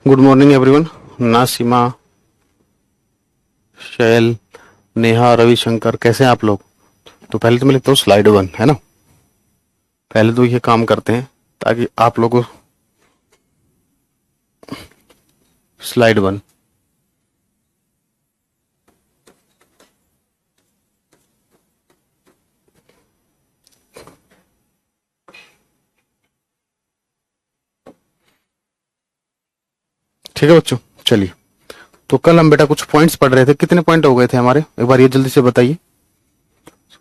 Good morning everyone. Nasima, Shail, Neha, Ravishankar, कैसे हैं आप लोग? तो पहले तो मैं लिखता हूँ स्लाइड 1, है ना। पहले तो ये काम करते हैं ताकि आप लोगों को स्लाइड 1। ठीक है बच्चों, चलिए। तो कल हम बेटा कुछ पॉइंट्स पढ़ रहे थे। कितने पॉइंट हो गए थे हमारे, एक बार ये जल्दी से बताइए।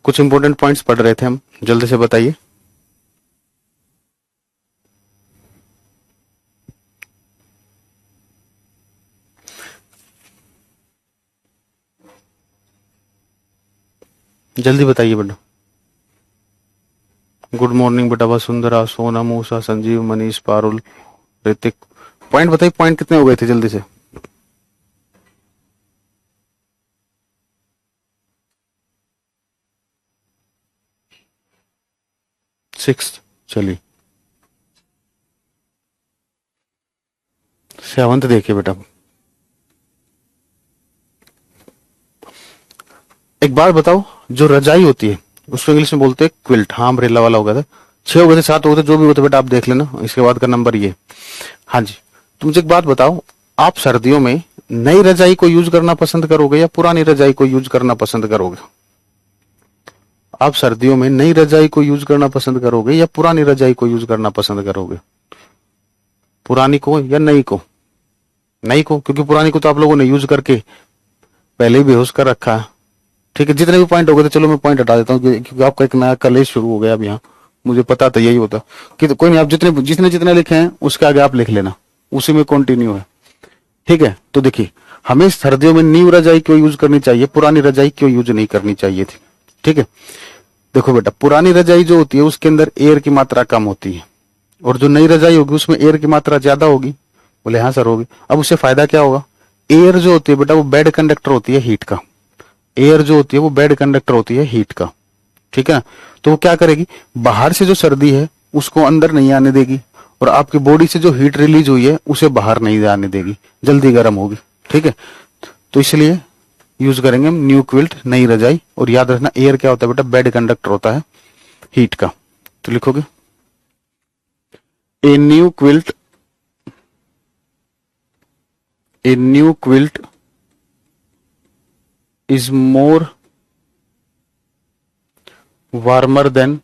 कुछ इंपॉर्टेंट पॉइंट्स पढ़ रहे थे हम, जल्दी से बताइए। जल्दी बताइए बेटा। गुड मॉर्निंग बेटा वसुंधरा, सोनम, मूसा, संजीव, मनीष, पारुल, ऋतिक। पॉइंट बताइए, पॉइंट कितने हो गए थे जल्दी से। 6। चलिए 7th देखिए बेटा। एक बार बताओ, जो रजाई होती है उसको इंग्लिश में बोलते हैं क्विल्ट। हाँ, अम्ब्रेला वाला हो गया था। 6 हो गए थे, 7 हो गए थे, जो भी होते बेटा आप देख लेना, इसके बाद का नंबर ये। हाँ जी। तो मुझे एक बात बताओ, आप सर्दियों में नई रजाई को यूज करना पसंद करोगे या पुरानी रजाई को यूज करना पसंद करोगे? आप सर्दियों में नई रजाई को यूज करना पसंद करोगे या पुरानी रजाई को यूज करना पसंद करोगे? पुरानी को या नई को? नई को, क्योंकि पुरानी को तो आप लोगों ने यूज करके पहले ही बेहोश कर रखा है। ठीक है, जितने भी पॉइंट हो गए थे, चलो मैं पॉइंट हटा देता हूँ क्योंकि आपका एक नया कॉलेज शुरू हो गया अब यहाँ। मुझे पता था यही होता कि तो कोई नहीं, आप जितने जितने जितने लिखे हैं उसके आगे आप लिख लेना, उसी में कंटिन्यू है। ठीक है, तो देखिए, हमें सर्दियों में न्यू रजाई क्यों यूज करनी चाहिए, पुरानी रजाई क्यों यूज नहीं करनी चाहिए थी? ठीक है, देखो बेटा, पुरानी रजाई जो होती है उसके अंदर एयर की मात्रा कम होती है और जो नई रजाई होगी उसमें एयर की मात्रा ज्यादा होगी। बोले हाँ सर होगी। अब उससे फायदा क्या होगा? एयर जो होती है बेटा वो बैड कंडक्टर होती है हीट का। एयर जो होती है वो बैड कंडक्टर होती है हीट का। ठीक है, तो वो क्या करेगी, बाहर से जो सर्दी है उसको अंदर नहीं आने देगी और आपकी बॉडी से जो हीट रिलीज हुई है उसे बाहर नहीं आने देगी, जल्दी गर्म होगी। ठीक है, तो इसलिए यूज करेंगे हम न्यू क्विल्ट, नई रजाई। और याद रखना, एयर क्या होता है बेटा? बैड कंडक्टर होता है हीट का। तो लिखोगे a new quilt, a new quilt is more warmer than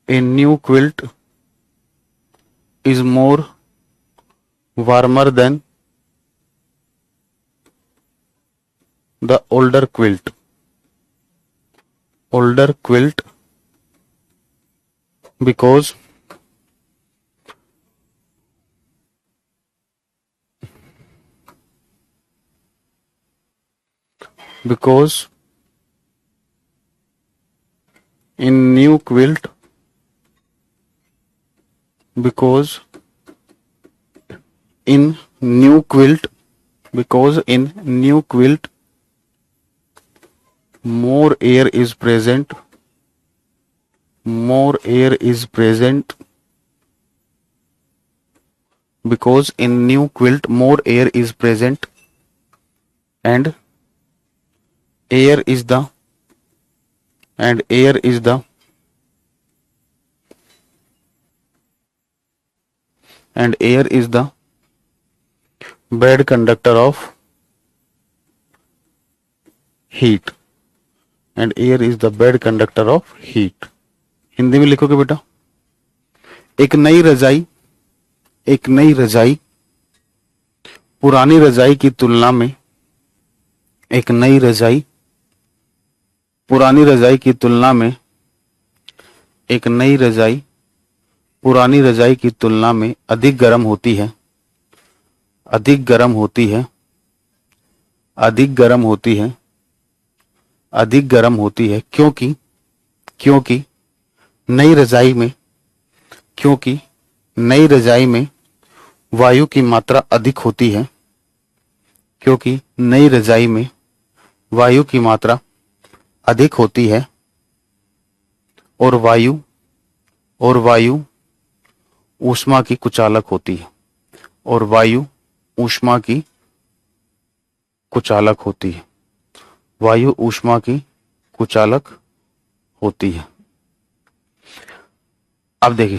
a new quilt is more warmer than the older quilt. Older quilt because because in new quilt because in new quilt because in new quilt more air is present, more air is present because in new quilt more air is present and air is the and air is the and air is the bad conductor of heat and air is the bad conductor of heat. Hindi में लिखोगे बेटा, एक नई रजाई, एक नई रजाई पुरानी रजाई की तुलना में, एक नई रजाई पुरानी रजाई की तुलना में, एक नई रजाई पुरानी रजाई की तुलना में अधिक गर्म होती है, अधिक गर्म होती है, अधिक गर्म होती है, अधिक गर्म होती है क्योंकि क्योंकि नई रजाई में क्योंकि नई रजाई में वायु की मात्रा अधिक होती है, क्योंकि नई रजाई में वायु की मात्रा अधिक होती है और वायु ऊष्मा की कुचालक होती है। और वायु ऊष्मा की कुचालक होती है। वायु ऊष्मा की कुचालक होती है। अब देखिए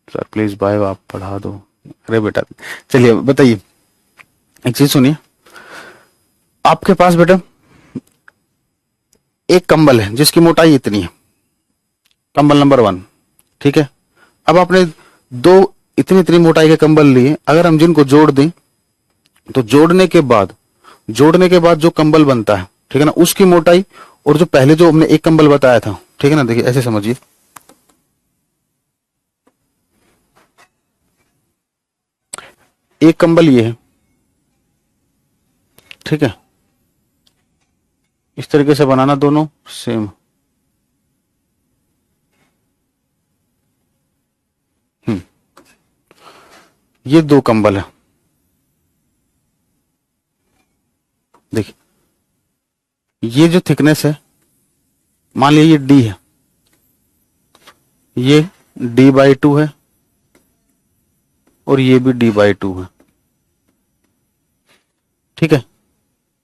सर प्लीज बाय आप पढ़ा दो। अरे बेटा चलिए बताइए, एक चीज सुनिए। आपके पास बेटा एक कंबल है जिसकी मोटाई इतनी है, कंबल नंबर 1, ठीक है। अब आपने दो इतनी इतनी मोटाई के कंबल लिए, अगर हम जिनको जोड़ दें तो जोड़ने के बाद जो कंबल बनता है, ठीक है ना, उसकी मोटाई और जो पहले जो हमने एक कंबल बताया था, ठीक है ना, देखिए ऐसे समझिए। एक कंबल ये है, ठीक है, इस तरीके से बनाना दोनों सेम। ये दो कंबल है, देखिए ये जो थिकनेस है, मान लीजिए ये डी है, ये D/2 है और ये भी D/2 है, ठीक है।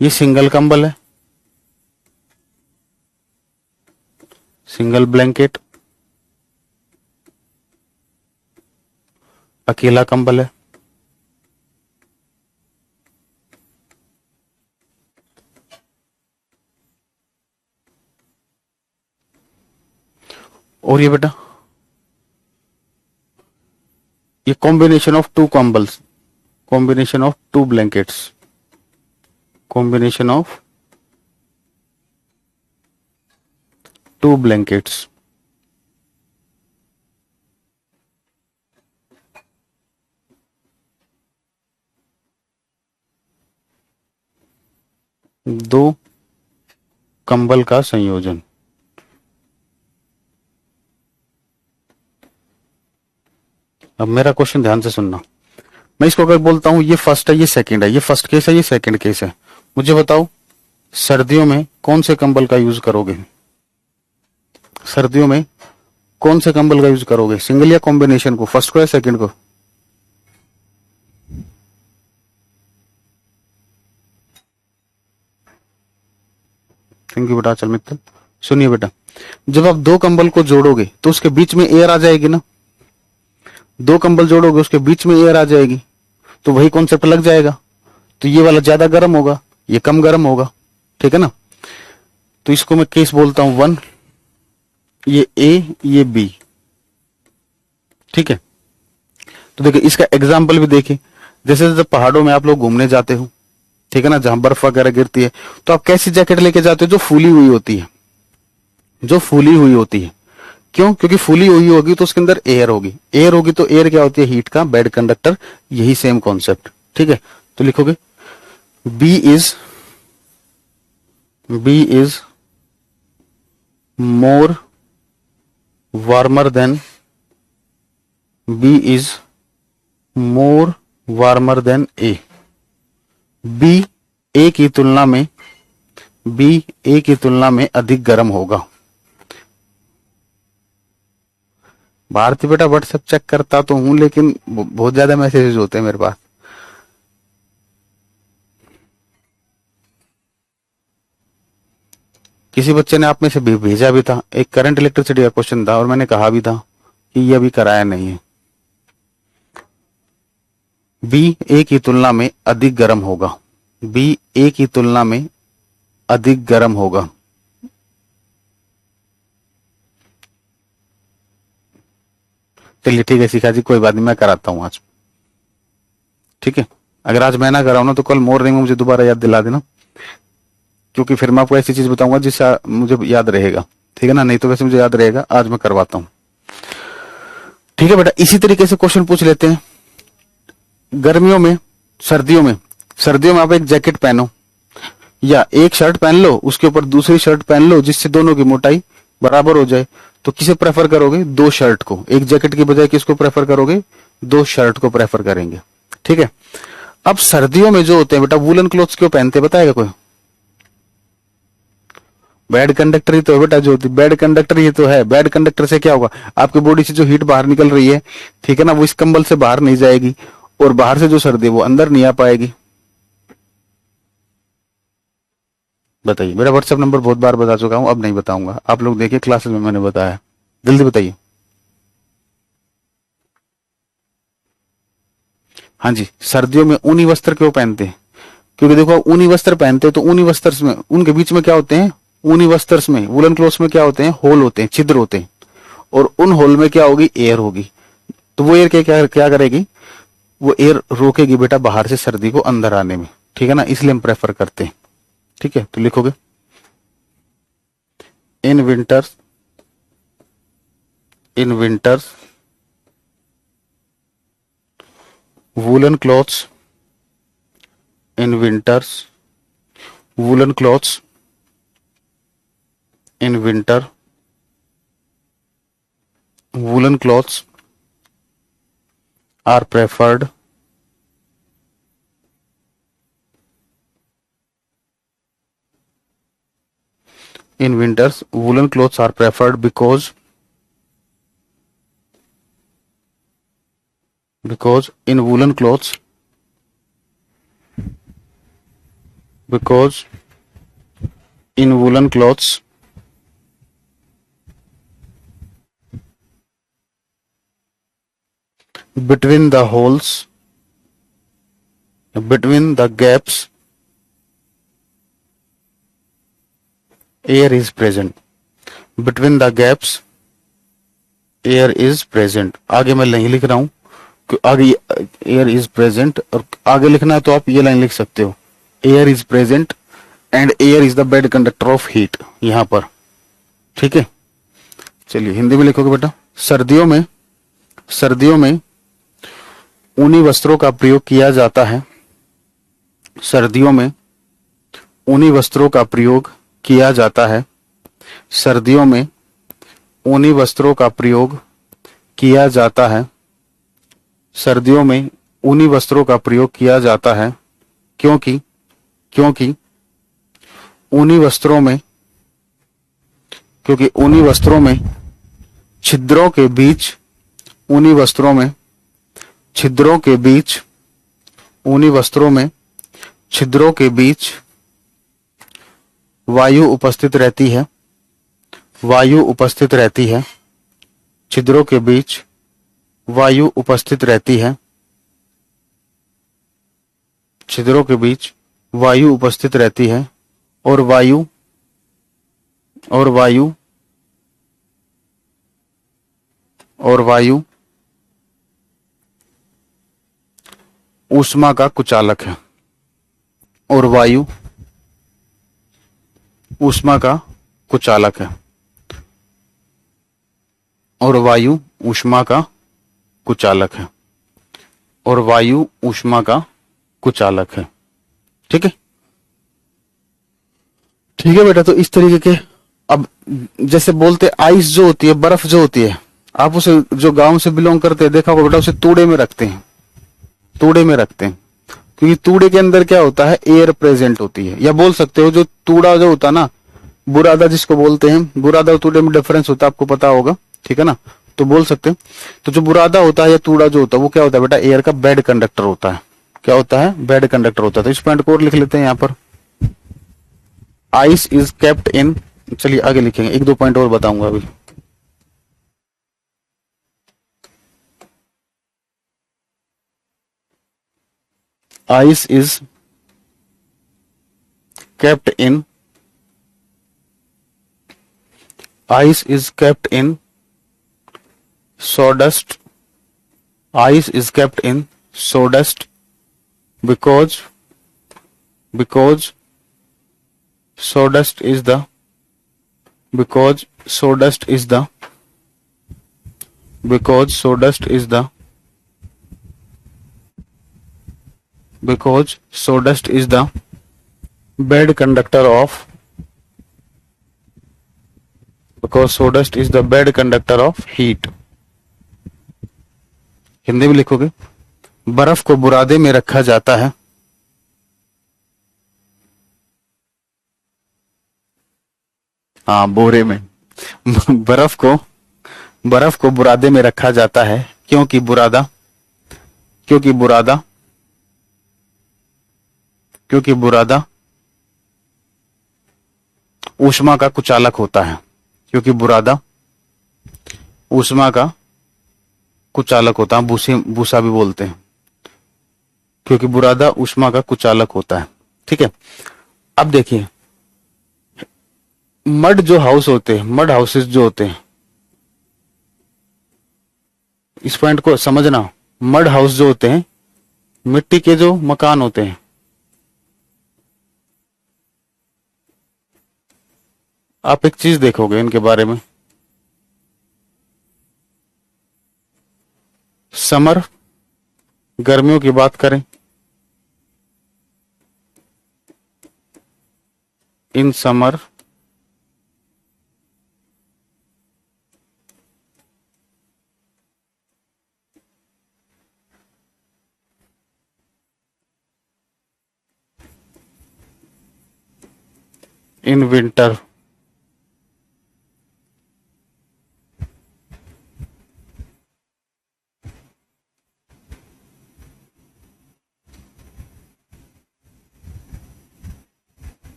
ये सिंगल कंबल है, सिंगल ब्लैंकेट, अकेला कंबल है। और ये बेटा ये कॉम्बिनेशन ऑफ टू कंबल्स, combination of two blankets, combination of two blankets. दो कंबल का संयोजन। अब मेरा क्वेश्चन ध्यान से सुनना। मैं इसको अगर बोलता हूं ये फर्स्ट है, ये सेकंड है, ये फर्स्ट केस है, ये सेकंड केस है, मुझे बताओ सर्दियों में कौन से कंबल का यूज करोगे? सर्दियों में कौन से कंबल का यूज करोगे, सिंगल या कॉम्बिनेशन को, फर्स्ट को या सेकंड को? थैंक यू बेटा अचल मित्तल। सुनिए बेटा, जब आप दो कंबल को जोड़ोगे तो उसके बीच में एयर आ जाएगी ना, दो कंबल जोड़ोगे उसके बीच में एयर आ जाएगी, तो वही कॉन्सेप्ट लग जाएगा। तो ये वाला ज्यादा गर्म होगा, ये कम गर्म होगा, ठीक है ना। तो इसको मैं केस बोलता हूं 1, ये ए ये बी, ठीक है। तो देखिए इसका एग्जाम्पल भी देखिए, जैसे जब पहाड़ों में आप लोग घूमने जाते हो, ठीक है ना, जहां बर्फ वगैरह गिरती है, तो आप कैसी जैकेट लेके जाते हो? जो फूली हुई होती है, जो फूली हुई होती है। क्यों? क्योंकि फूली हुई होगी तो उसके अंदर एयर होगी, एयर होगी तो एयर क्या होती है? हीट का बेड कंडक्टर। यही सेम कॉन्सेप्ट, ठीक है। तो लिखोगे B is more warmer than, B is more warmer than A. B A की तुलना में, बी ए की तुलना में अधिक गर्म होगा। भारती बेटा व्हाट्सएप चेक करता तो हूं, लेकिन बहुत ज्यादा मैसेजेस होते हैं मेरे पास। किसी बच्चे ने आप में से भेजा भी था, एक करंट इलेक्ट्रिसिटी का क्वेश्चन था और मैंने कहा भी था कि ये अभी कराया नहीं है। बी ए की तुलना में अधिक गर्म होगा, बी ए की तुलना में अधिक गर्म होगा। चलिए ठीक है शिखा जी, कोई बात नहीं, मैं कराता हूं आज, ठीक है। अगर आज मैं ना कराऊं ना तो कल मॉर्निंग में मुझे दोबारा याद दिला देना, क्योंकि फिर मैं आपको ऐसी चीज बताऊंगा जिससे मुझे याद रहेगा, ठीक है ना। नहीं तो वैसे मुझे याद रहेगा, आज मैं करवाता हूं, ठीक है बेटा। इसी तरीके से क्वेश्चन पूछ लेते हैं गर्मियों में, सर्दियों में। सर्दियों में आप एक जैकेट पहनो या एक शर्ट पहन लो, उसके ऊपर दूसरी शर्ट पहन लो, जिससे दोनों की मोटाई बराबर हो जाए। तो किसे प्रेफर करोगे? दो शर्ट को, एक जैकेट की बजाय किसको प्रेफर करोगे? दो शर्ट को प्रेफर करेंगे, ठीक है। अब सर्दियों में जो होते हैं बेटा, वूलन क्लोथ्स क्यों पहनते हैं बताएगा कोई? बैड कंडक्टर ही तो है बेटा, जो बैड कंडक्टर ही तो है। बैड कंडक्टर से क्या होगा? आपकी बॉडी से जो हीट बाहर निकल रही है, ठीक है ना, वो इस कंबल से बाहर नहीं जाएगी और बाहर से जो सर्दी है वो अंदर नहीं आ पाएगी। बताइए, मेरा व्हाट्सएप नंबर बहुत बार बता चुका हूं, अब नहीं बताऊंगा, आप लोग देखिए क्लासेस में मैंने बताया। जल्दी बताइए। हाँ जी, सर्दियों में ऊनी वस्त्र क्यों पहनते हैं? क्योंकि देखो ऊनी वस्त्र पहनते हैं तो ऊनी वस्त्र में उनके बीच में क्या होते हैं, ऊनी वस्त्र में वुलन क्लोथ्स में क्या होते हैं, होल होते हैं, छिद्र होते हैं, और उन होल में क्या होगी, एयर होगी। तो वो एयर क्या करेगी, वो एयर रोकेगी बेटा बाहर से सर्दी को अंदर आने में, ठीक है ना, इसलिए हम प्रेफर करते हैं। ठीक है, तो लिखोगे in winters, in winters woolen clothes, in winters woolen clothes, in winter woolen clothes are preferred, in winters woolen clothes are preferred because in woolen clothes, because in woolen clothes between the holes, between the gaps, air is present, between the gaps air is present। आगे मैं नहीं लिख रहा हूं, आगे air is present, और आगे लिखना है तो आप ये लाइन लिख सकते हो, air is present and air is the bad conductor of heat, यहां पर। ठीक है, चलिए हिंदी में लिखोगे बेटा, सर्दियों में ऊनी वस्त्रों का प्रयोग किया जाता है, सर्दियों में ऊनी वस्त्रों का प्रयोग किया जाता है, सर्दियों में ऊनी वस्त्रों का प्रयोग किया जाता है, सर्दियों में ऊनी वस्त्रों का प्रयोग किया जाता है, क्योंकि ऊनी वस्त्रों में छिद्रों के बीच, ऊनी वस्त्रों में छिद्रों के बीच, ऊनी वस्त्रों में छिद्रों के बीच वायु उपस्थित रहती है, वायु उपस्थित रहती है, छिद्रों के बीच वायु उपस्थित रहती है, छिद्रों के बीच वायु उपस्थित रहती है, और वायु ऊष्मा का कुचालक है, और वायु ऊष्मा का कुचालक है, और वायु ऊष्मा का कुचालक है, और वायु ऊष्मा का कुचालक है। ठीक है, ठीक है बेटा। तो इस तरीके के, अब जैसे बोलते आइस जो होती है, बर्फ जो होती है, आप उसे जो गांव से बिलोंग करते हैं देखा होगा बेटा, उसे तूड़े में रखते हैं, तूड़े में रखते हैं, क्योंकि तूड़े के अंदर क्या होता है, एयर प्रेजेंट होती है। या बोल सकते हो जो तूड़ा जो होता है ना, बुरादा जिसको बोलते हैं, बुरादा और तूड़े में डिफरेंस होता है, आपको पता होगा, ठीक है ना, तो बोल सकते हैं। तो जो बुरादा होता है या तूड़ा जो होता है वो क्या होता है बेटा, एयर का बेड कंडक्टर होता है। क्या होता है, बेड कंडक्टर होता है। तो इस पॉइंट को और लिख लेते हैं यहाँ पर, आइस इज केप्ट इन, चलिए आगे लिखेंगे, एक दो पॉइंट और बताऊंगा अभी। Ice is kept in, ice is kept in sawdust, ice is kept in sawdust because sawdust is the, because sawdust is the, because sawdust is the, because sawdust is the bed conductor of, because sawdust is the bed conductor of heat। Hindi में लिखोगे, बर्फ को बुरादे में रखा जाता है, हाँ बोरे में बर्फ को बुरादे में रखा जाता है, क्योंकि बुरादा क्योंकि बुरादा ऊष्मा का कुचालक होता है। क्योंकि बुरादा ऊष्मा का कुचालक होता है, भूसा भी बोलते हैं, क्योंकि बुरादा ऊष्मा का कुचालक होता है। ठीक है, अब देखिए मड जो हाउस होते हैं, मड हाउसेस जो होते हैं, इस पॉइंट को समझना। मड हाउस जो होते हैं, मिट्टी के जो मकान होते हैं, आप एक चीज देखोगे इनके बारे में, समर गर्मियों की बात करें, इन समर इन विंटर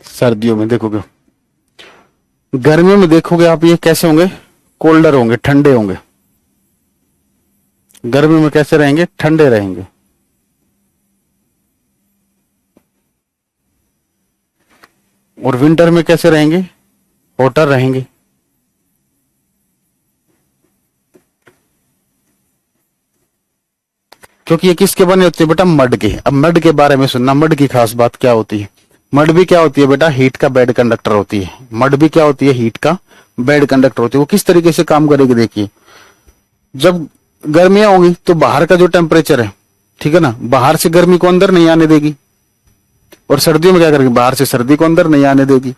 सर्दियों में देखोगे, गर्मियों में देखोगे आप ये कैसे होंगे, कोल्डर होंगे, ठंडे होंगे। गर्मियों में कैसे रहेंगे, ठंडे रहेंगे। और विंटर में कैसे रहेंगे, हॉटर रहेंगे। क्योंकि ये किसके बने होते हैं बेटा, मड के। अब मड के बारे में सुनना, मड की खास बात क्या होती है। मड भी क्या होती है बेटा, हीट का बेड कंडक्टर होती है। मड भी क्या होती है, हीट का बेड कंडक्टर होती है। वो किस तरीके से काम करेगी देखिए, जब गर्मियां होंगी तो बाहर का जो टेम्परेचर है, ठीक है ना, बाहर से गर्मी को अंदर नहीं आने देगी। और सर्दियों में क्या करेगी, बाहर से सर्दी को अंदर नहीं आने देगी।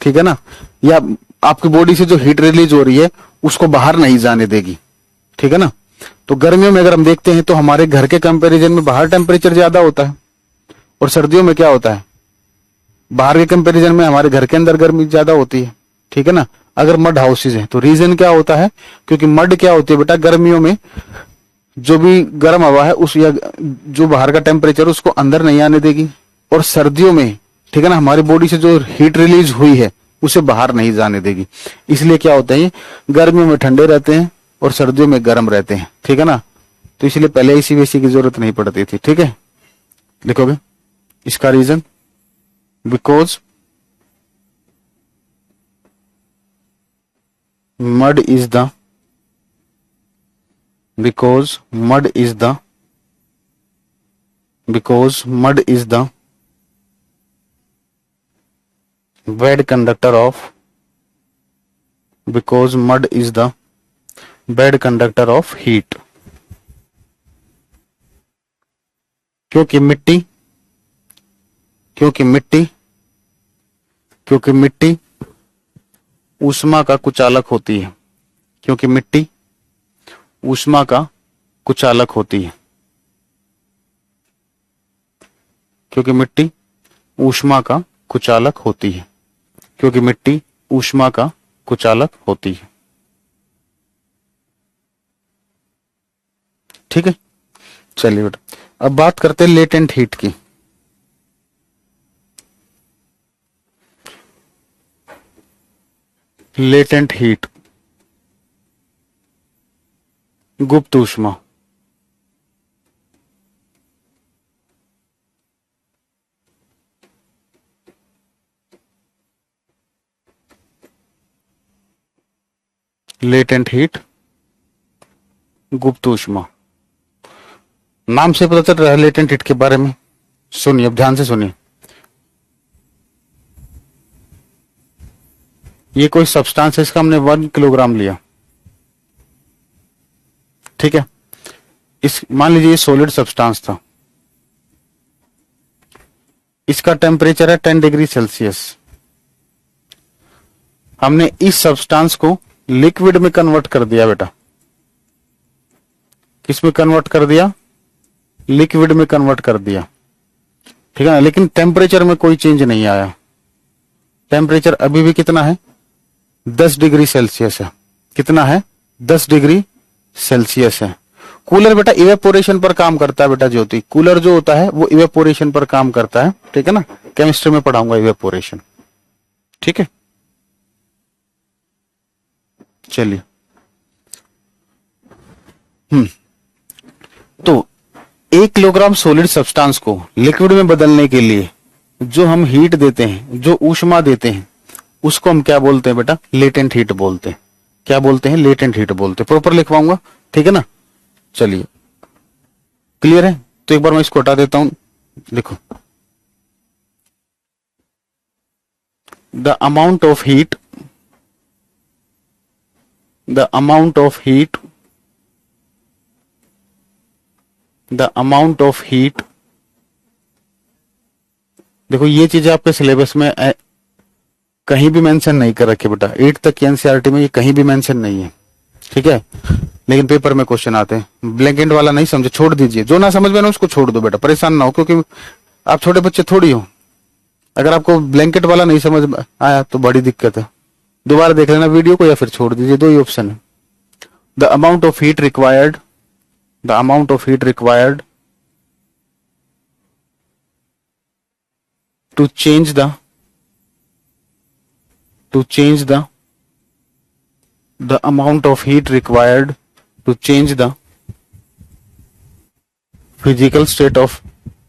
ठीक है ना, या आपकी बॉडी से जो हीट रिलीज हो रही है उसको बाहर नहीं जाने देगी। ठीक है ना, तो गर्मियों में अगर हम देखते हैं तो हमारे घर के कंपैरिजन में बाहर टेम्परेचर ज्यादा होता है, और सर्दियों में क्या होता है, बाहर के कंपैरिजन में हमारे घर के अंदर गर्मी ज्यादा होती है। ठीक है ना, अगर मड हाउसेज हैं तो रीजन क्या होता है, क्योंकि मड क्या होती है बेटा, गर्मियों में जो भी गर्म हवा है उस, या जो बाहर का टेम्परेचर उसको अंदर नहीं आने देगी। और सर्दियों में, ठीक है ना, हमारी बॉडी से जो हीट रिलीज हुई है उसे बाहर नहीं जाने देगी। इसलिए क्या होता है, गर्मियों में ठंडे रहते हैं और सर्दियों में गर्म रहते हैं। ठीक है ना, तो इसलिए पहले एसी वेसी की जरूरत नहीं पड़ती थी। ठीक है, लिखोगे इसका reason, because mud is the because mud is the bad conductor of heat। क्योंकि मिट्टी ऊष्मा का कुचालक होती है। क्योंकि मिट्टी ऊष्मा का कुचालक होती है। क्योंकि मिट्टी ऊष्मा का कुचालक होती है। क्योंकि मिट्टी ऊष्मा का कुचालक होती है। ठीक है, चलिए बेटा अब बात करते हैं लेटेंट हीट की। लेटेंट हीट, गुप्त ऊष्मा। लेटेंट हीट, गुप्त ऊष्मा, नाम से पता चल रहा है लेटेंट हीट के बारे में। सुनिए, अब ध्यान से सुनिए। ये कोई सब्सटेंस है, इसका हमने 1 किलोग्राम लिया। ठीक है, इस मान लीजिए ये सॉलिड सब्सटेंस था, इसका टेम्परेचर है 10 डिग्री सेल्सियस। हमने इस सब्सटेंस को लिक्विड में कन्वर्ट कर दिया बेटा। किस में कन्वर्ट कर दिया, लिक्विड में कन्वर्ट कर दिया। ठीक है ना, लेकिन टेम्परेचर में कोई चेंज नहीं आया। टेम्परेचर अभी भी कितना है, 10 डिग्री सेल्सियस है। कितना है, 10 डिग्री सेल्सियस है। कूलर बेटा इवेपोरेशन पर काम करता है बेटा ज्योति, कूलर जो होता है वो इवेपोरेशन पर काम करता है, ठीक है ना, केमिस्ट्री में पढ़ाऊंगा इवेपोरेशन, ठीक है। चलिए, तो 1 किलोग्राम सॉलिड सब्सटेंस को लिक्विड में बदलने के लिए जो हम हीट देते हैं, जो ऊष्मा देते हैं, उसको हम क्या बोलते हैं बेटा, लेटेंट हीट बोलते हैं। क्या बोलते हैं, लेटेंट हीट बोलते हैं। प्रॉपर लिखवाऊंगा, ठीक है ना। चलिए, क्लियर है। तो एक बार मैं इसको हटा देता हूं, देखो, the amount of heat, the amount of heat, the amount of heat, देखो ये चीज आपके सिलेबस में कहीं भी मेंशन नहीं कर रखे बेटा, 8 तक की एनसीईआरटी में ये कहीं भी मेंशन नहीं है, ठीक है। लेकिन पेपर में क्वेश्चन आते हैं। ब्लैंकेट वाला नहीं समझे, छोड़ दीजिए, जो ना समझ में ना उसको छोड़ दो बेटा, परेशान ना हो, क्योंकि आप छोटे बच्चे थोड़ी हो। अगर आपको ब्लैंकेट वाला नहीं समझ में आया तो बड़ी दिक्कत है, दोबारा देख लेना वीडियो को या फिर छोड़ दीजिए, दो ही ऑप्शन है। The amount of heat required, the amount of heat required to change the, to change the amount of heat required to change the physical state of,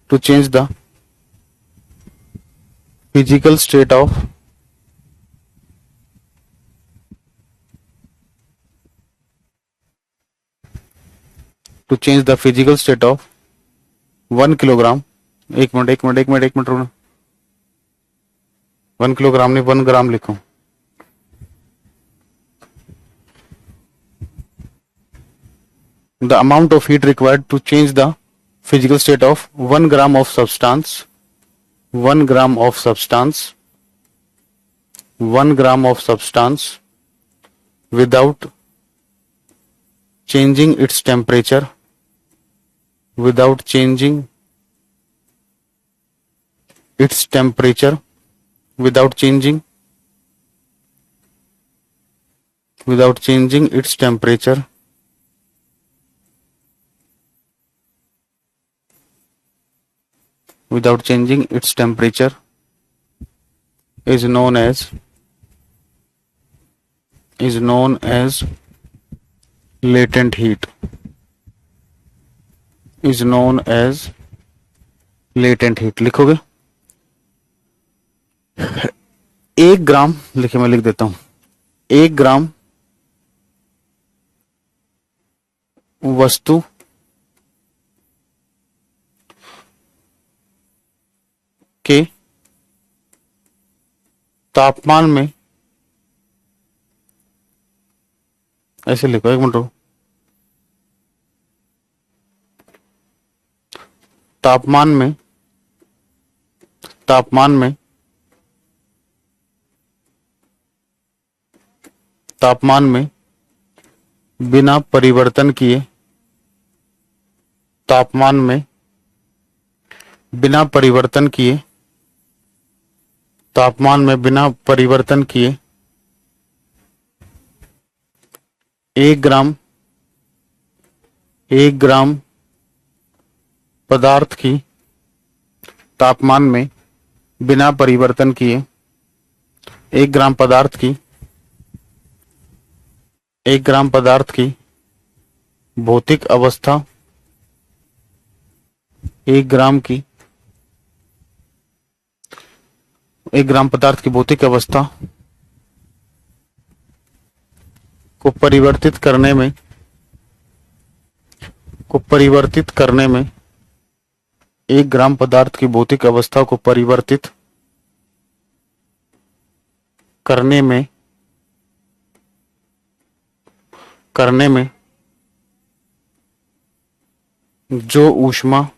to change the physical state of, to change the physical state of 1 kilogram, एक minute रुकना, 1 kilogram नहीं 1 ग्राम लिखो, the amount of heat required to change the physical state of 1 gram of substance, 1 gram of substance, 1 gram of substance without changing its temperature, without changing its temperature, without changing its temperature, without changing its temperature is known as latent heat, is known as latent heat। लिखोगे 1 ग्राम, लिखे मैं लिख देता हूं, 1 ग्राम वस्तु के तापमान में, ऐसे लिखो, एक मिनट रुको, तापमान में बिना परिवर्तन किए, तापमान में बिना परिवर्तन किए, तापमान में बिना परिवर्तन किए 1 ग्राम पदार्थ की, तापमान में बिना परिवर्तन किए 1 ग्राम पदार्थ की, 1 ग्राम पदार्थ की भौतिक अवस्था, 1 ग्राम की, 1 ग्राम पदार्थ की भौतिक अवस्था को परिवर्तित करने में 1 ग्राम पदार्थ की भौतिक अवस्था को परिवर्तित करने में जो ऊष्मा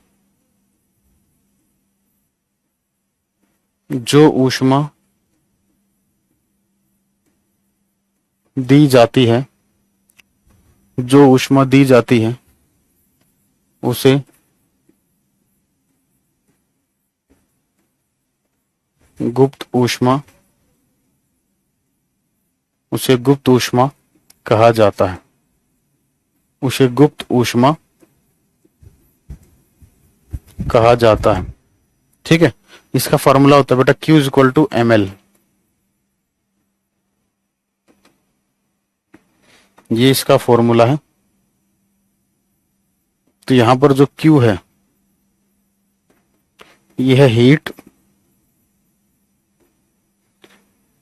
दी जाती है, उसे गुप्त ऊष्मा, उसे गुप्त ऊष्मा कहा जाता है, उसे गुप्त ऊष्मा कहा जाता है। ठीक है, इसका फॉर्मूला होता है बेटा Q is equal to ml। ये इसका फॉर्मूला है। तो यहां पर जो Q है ये है हीट,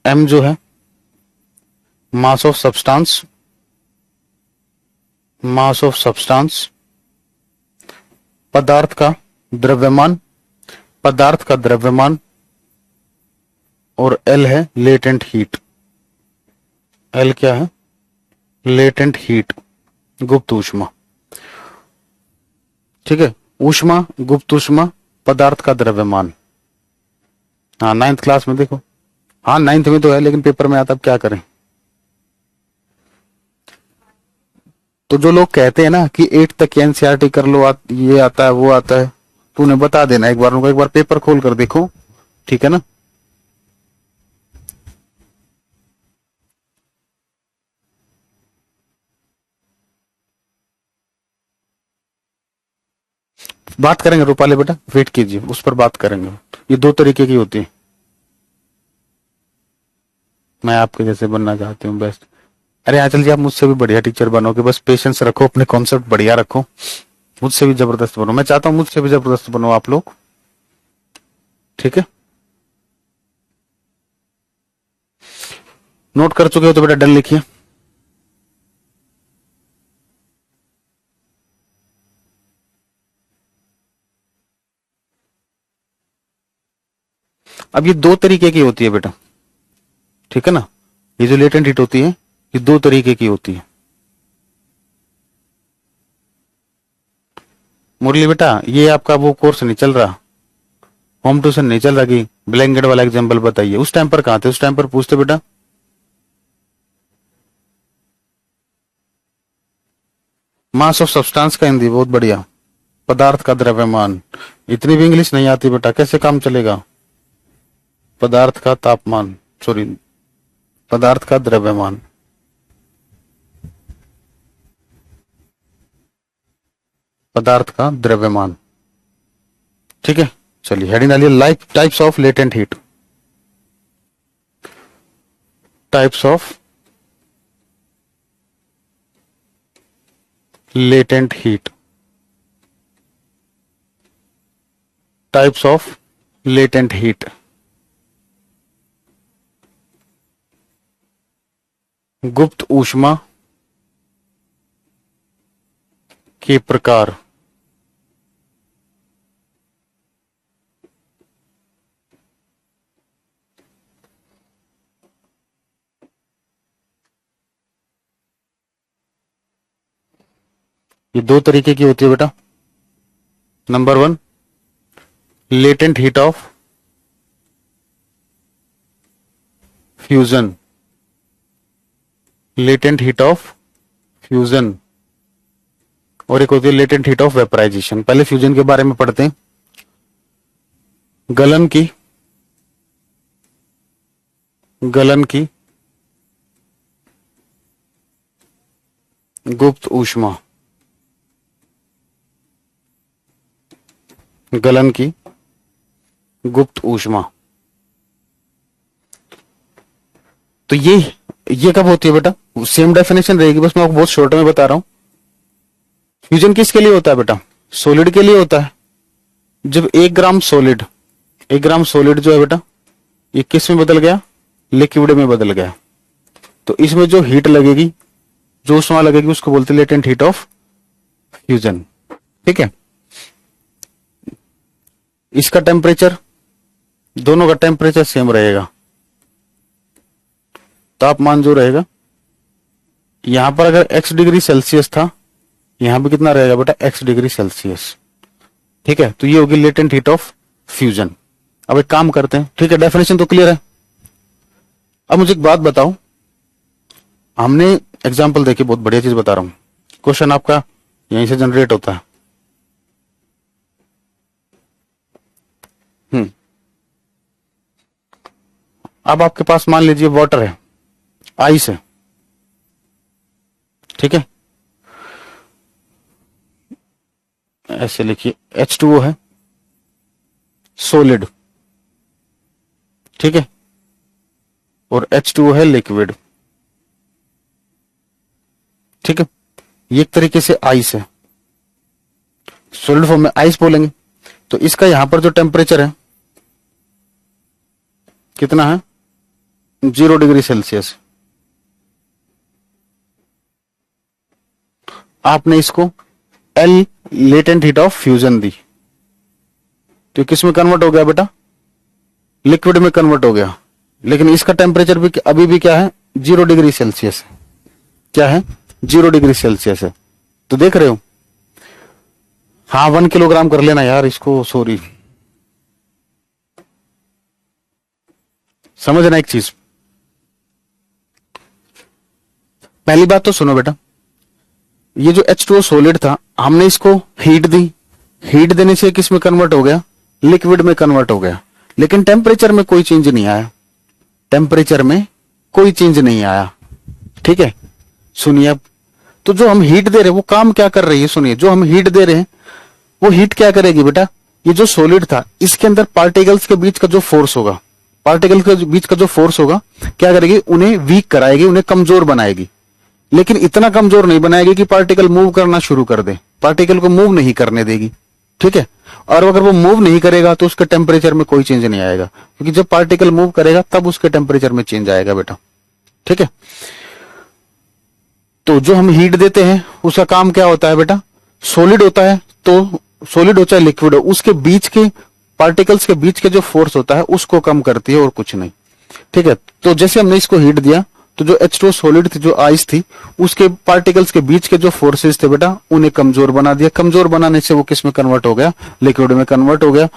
M जो है mass of substance, mass of substance, पदार्थ का द्रव्यमान, पदार्थ का द्रव्यमान, और L है लेटेंट हीट। L क्या है? लेटेंट हीट, गुप्त ऊष्मा। ठीक है, ऊष्मा, गुप्त ऊष्मा, पदार्थ का द्रव्यमान। हाँ 9th क्लास में देखो, हाँ 9th में तो है लेकिन पेपर में आता, अब क्या करें। तो जो लोग कहते हैं ना कि 8 तक एनसीईआरटी कर लो, ये आता है वो आता है, तो उन्हें बता देना एक बार, उनको एक बार पेपर खोल कर देखो, ठीक है ना। बात करेंगे रूपाली बेटा, वेट कीजिए, उस पर बात करेंगे। ये 2 तरीके की होती है। मैं आपके जैसे बनना चाहती हूँ बेस्ट। अरे आंचल जी आप मुझसे भी बढ़िया टीचर बनोगे, बस पेशेंस रखो, अपने कॉन्सेप्ट बढ़िया रखो, मुझसे भी जबरदस्त बनो। मैं चाहता हूं मुझसे भी जबरदस्त बनो आप लोग, ठीक है। नोट कर चुके हो तो बेटा डन लिखिए। अब ये 2 तरीके की होती है बेटा, ठीक है ना। ये जो लेटेंट हीट होती है ये 2 तरीके की होती है। मुरली बेटा ये आपका वो कोर्स नहीं चल रहा, होम ट्यूशन नहीं चल रहा कि ब्लैंकेट वाला एग्जाम्पल बताइए। उस टाइम पर कहां थे? उस टाइम पर पूछते बेटा। मास ऑफ सब्सटेंस का हिंदी बहुत बढ़िया, पदार्थ का द्रव्यमान। इतनी भी इंग्लिश नहीं आती बेटा, कैसे काम चलेगा। पदार्थ का तापमान, सॉरी पदार्थ का द्रव्यमान, पदार्थ का द्रव्यमान। ठीक है, चलिए हेडिंग डालिए, life types of latent heat. Types of latent heat, types of latent heat. गुप्त ऊष्मा के प्रकार। ये 2 तरीके की होती है बेटा। Number 1 latent heat of fusion, latent heat of fusion, और एक होती है लेटेंट हीट ऑफ वेपराइजेशन। पहले फ्यूजन के बारे में पढ़ते हैं। गलन की, गलन की गुप्त ऊष्मा, गलन की गुप्त ऊष्मा। तो ये कब होती है बेटा? सेम डेफिनेशन रहेगी, बस मैं आपको बहुत शॉर्ट में बता रहा हूं। फ्यूजन किसके लिए होता है बेटा? सॉलिड के लिए होता है। जब 1 ग्राम सॉलिड, 1 ग्राम सॉलिड जो है बेटा ये किस में बदल गया? लिक्विड में बदल गया। तो इसमें जो हीट लगेगी, जो ऊष्मा लगेगी, उसको बोलते हैं लेटेंट हीट ऑफ फ्यूजन। ठीक है, इसका टेम्परेचर, दोनों का टेम्परेचर सेम रहेगा। तापमान जो रहेगा, यहां पर अगर x डिग्री सेल्सियस था, यहां भी कितना रहेगा बेटा? x degree Celsius. ठीक है, तो ये होगी लेटेंट हीट ऑफ फ्यूजन। अब एक काम करते हैं, ठीक है, डेफिनेशन तो क्लियर है। अब मुझे एक बात बताओ, हमने एग्जाम्पल देखी, बहुत बढ़िया चीज बता रहा हूं, क्वेश्चन आपका यहीं से जनरेट होता है। अब आपके पास मान लीजिए वाटर है, आइस है, ठीक है, ऐसे लिखिए H2O है सॉलिड, ठीक है, और H2O है लिक्विड, ठीक है। ये एक तरीके से आइस है, सॉलिड फॉर्म में आइस बोलेंगे। तो इसका यहां पर जो टेम्परेचर है कितना है, 0 डिग्री सेल्सियस। आपने इसको L latent heat of fusion दी, तो किस में कन्वर्ट हो गया बेटा, लिक्विड में कन्वर्ट हो गया। लेकिन इसका टेम्परेचर भी अभी भी क्या है, 0 डिग्री सेल्सियस। क्या है, 0 डिग्री सेल्सियस है। तो देख रहे हो, हाँ 1 किलोग्राम कर लेना यार इसको, सॉरी। समझना एक चीज, पहली बात तो सुनो बेटा, ये जो H2O सॉलिड था, हमने इसको हीट दी, हीट देने से किस में कन्वर्ट हो गया, लिक्विड में कन्वर्ट हो गया। लेकिन टेम्परेचर में कोई चेंज नहीं आया, टेम्परेचर में कोई चेंज नहीं आया, ठीक है। सुनिए अब, तो जो हम हीट दे रहे हैं वो काम क्या कर रही है, सुनिए, जो हम हीट दे रहे हैं वो हीट क्या करेगी बेटा, ये जो सॉलिड था इसके अंदर पार्टिकल्स के बीच का जो फोर्स होगा, पार्टिकल्स के बीच का जो फोर्स होगा क्या करेगी, उन्हें वीक कराएगी, उन्हें कमजोर बनाएगी। लेकिन इतना कमजोर नहीं बनाएगी कि पार्टिकल मूव करना शुरू कर दे, पार्टिकल को मूव नहीं करने देगी, ठीक है। और अगर वो मूव नहीं करेगा तो उसके टेम्परेचर में कोई चेंज नहीं आएगा, क्योंकि जब पार्टिकल मूव करेगा तब उसके टेम्परेचर में चेंज आएगा बेटा, ठीक है। तो जो हम हीट देते हैं उसका काम क्या होता है बेटा, सॉलिड होता है, तो सॉलिड हो चाहे लिक्विड हो, उसके बीच के पार्टिकल्स के बीच के जो फोर्स होता है उसको कम करती है और कुछ नहीं, ठीक है। तो जैसे हमने इसको हीट दिया तो जो H2O सॉलिड थी, जो आइस थी, उसके पार्टिकल्स के बीच के जो फोर्सेस थे बेटा उन्हें कमजोर बना दिया, कमजोर बनाने से वो किस में कन्वर्ट हो गया, लिक्विड में कन्वर्ट हो गया,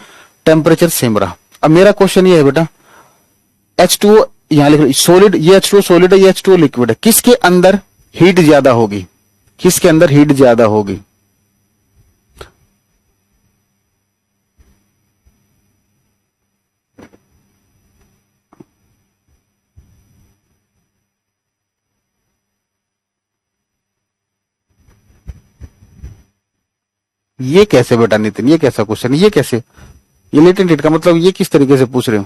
टेम्परेचर सेम रहा। अब मेरा क्वेश्चन ये है बेटा, H2O यहां लिख, सॉलिड, ये H2O सॉलिड है, ये H2O लिक्विड है, किसके अंदर हीट ज्यादा होगी, किसके अंदर हीट ज्यादा होगी, ये कैसे बेटा नितिन, ये कैसा क्वेश्चन, ये कैसे, ये लेटेंट हीट का मतलब ये किस तरीके से पूछ रहे हो।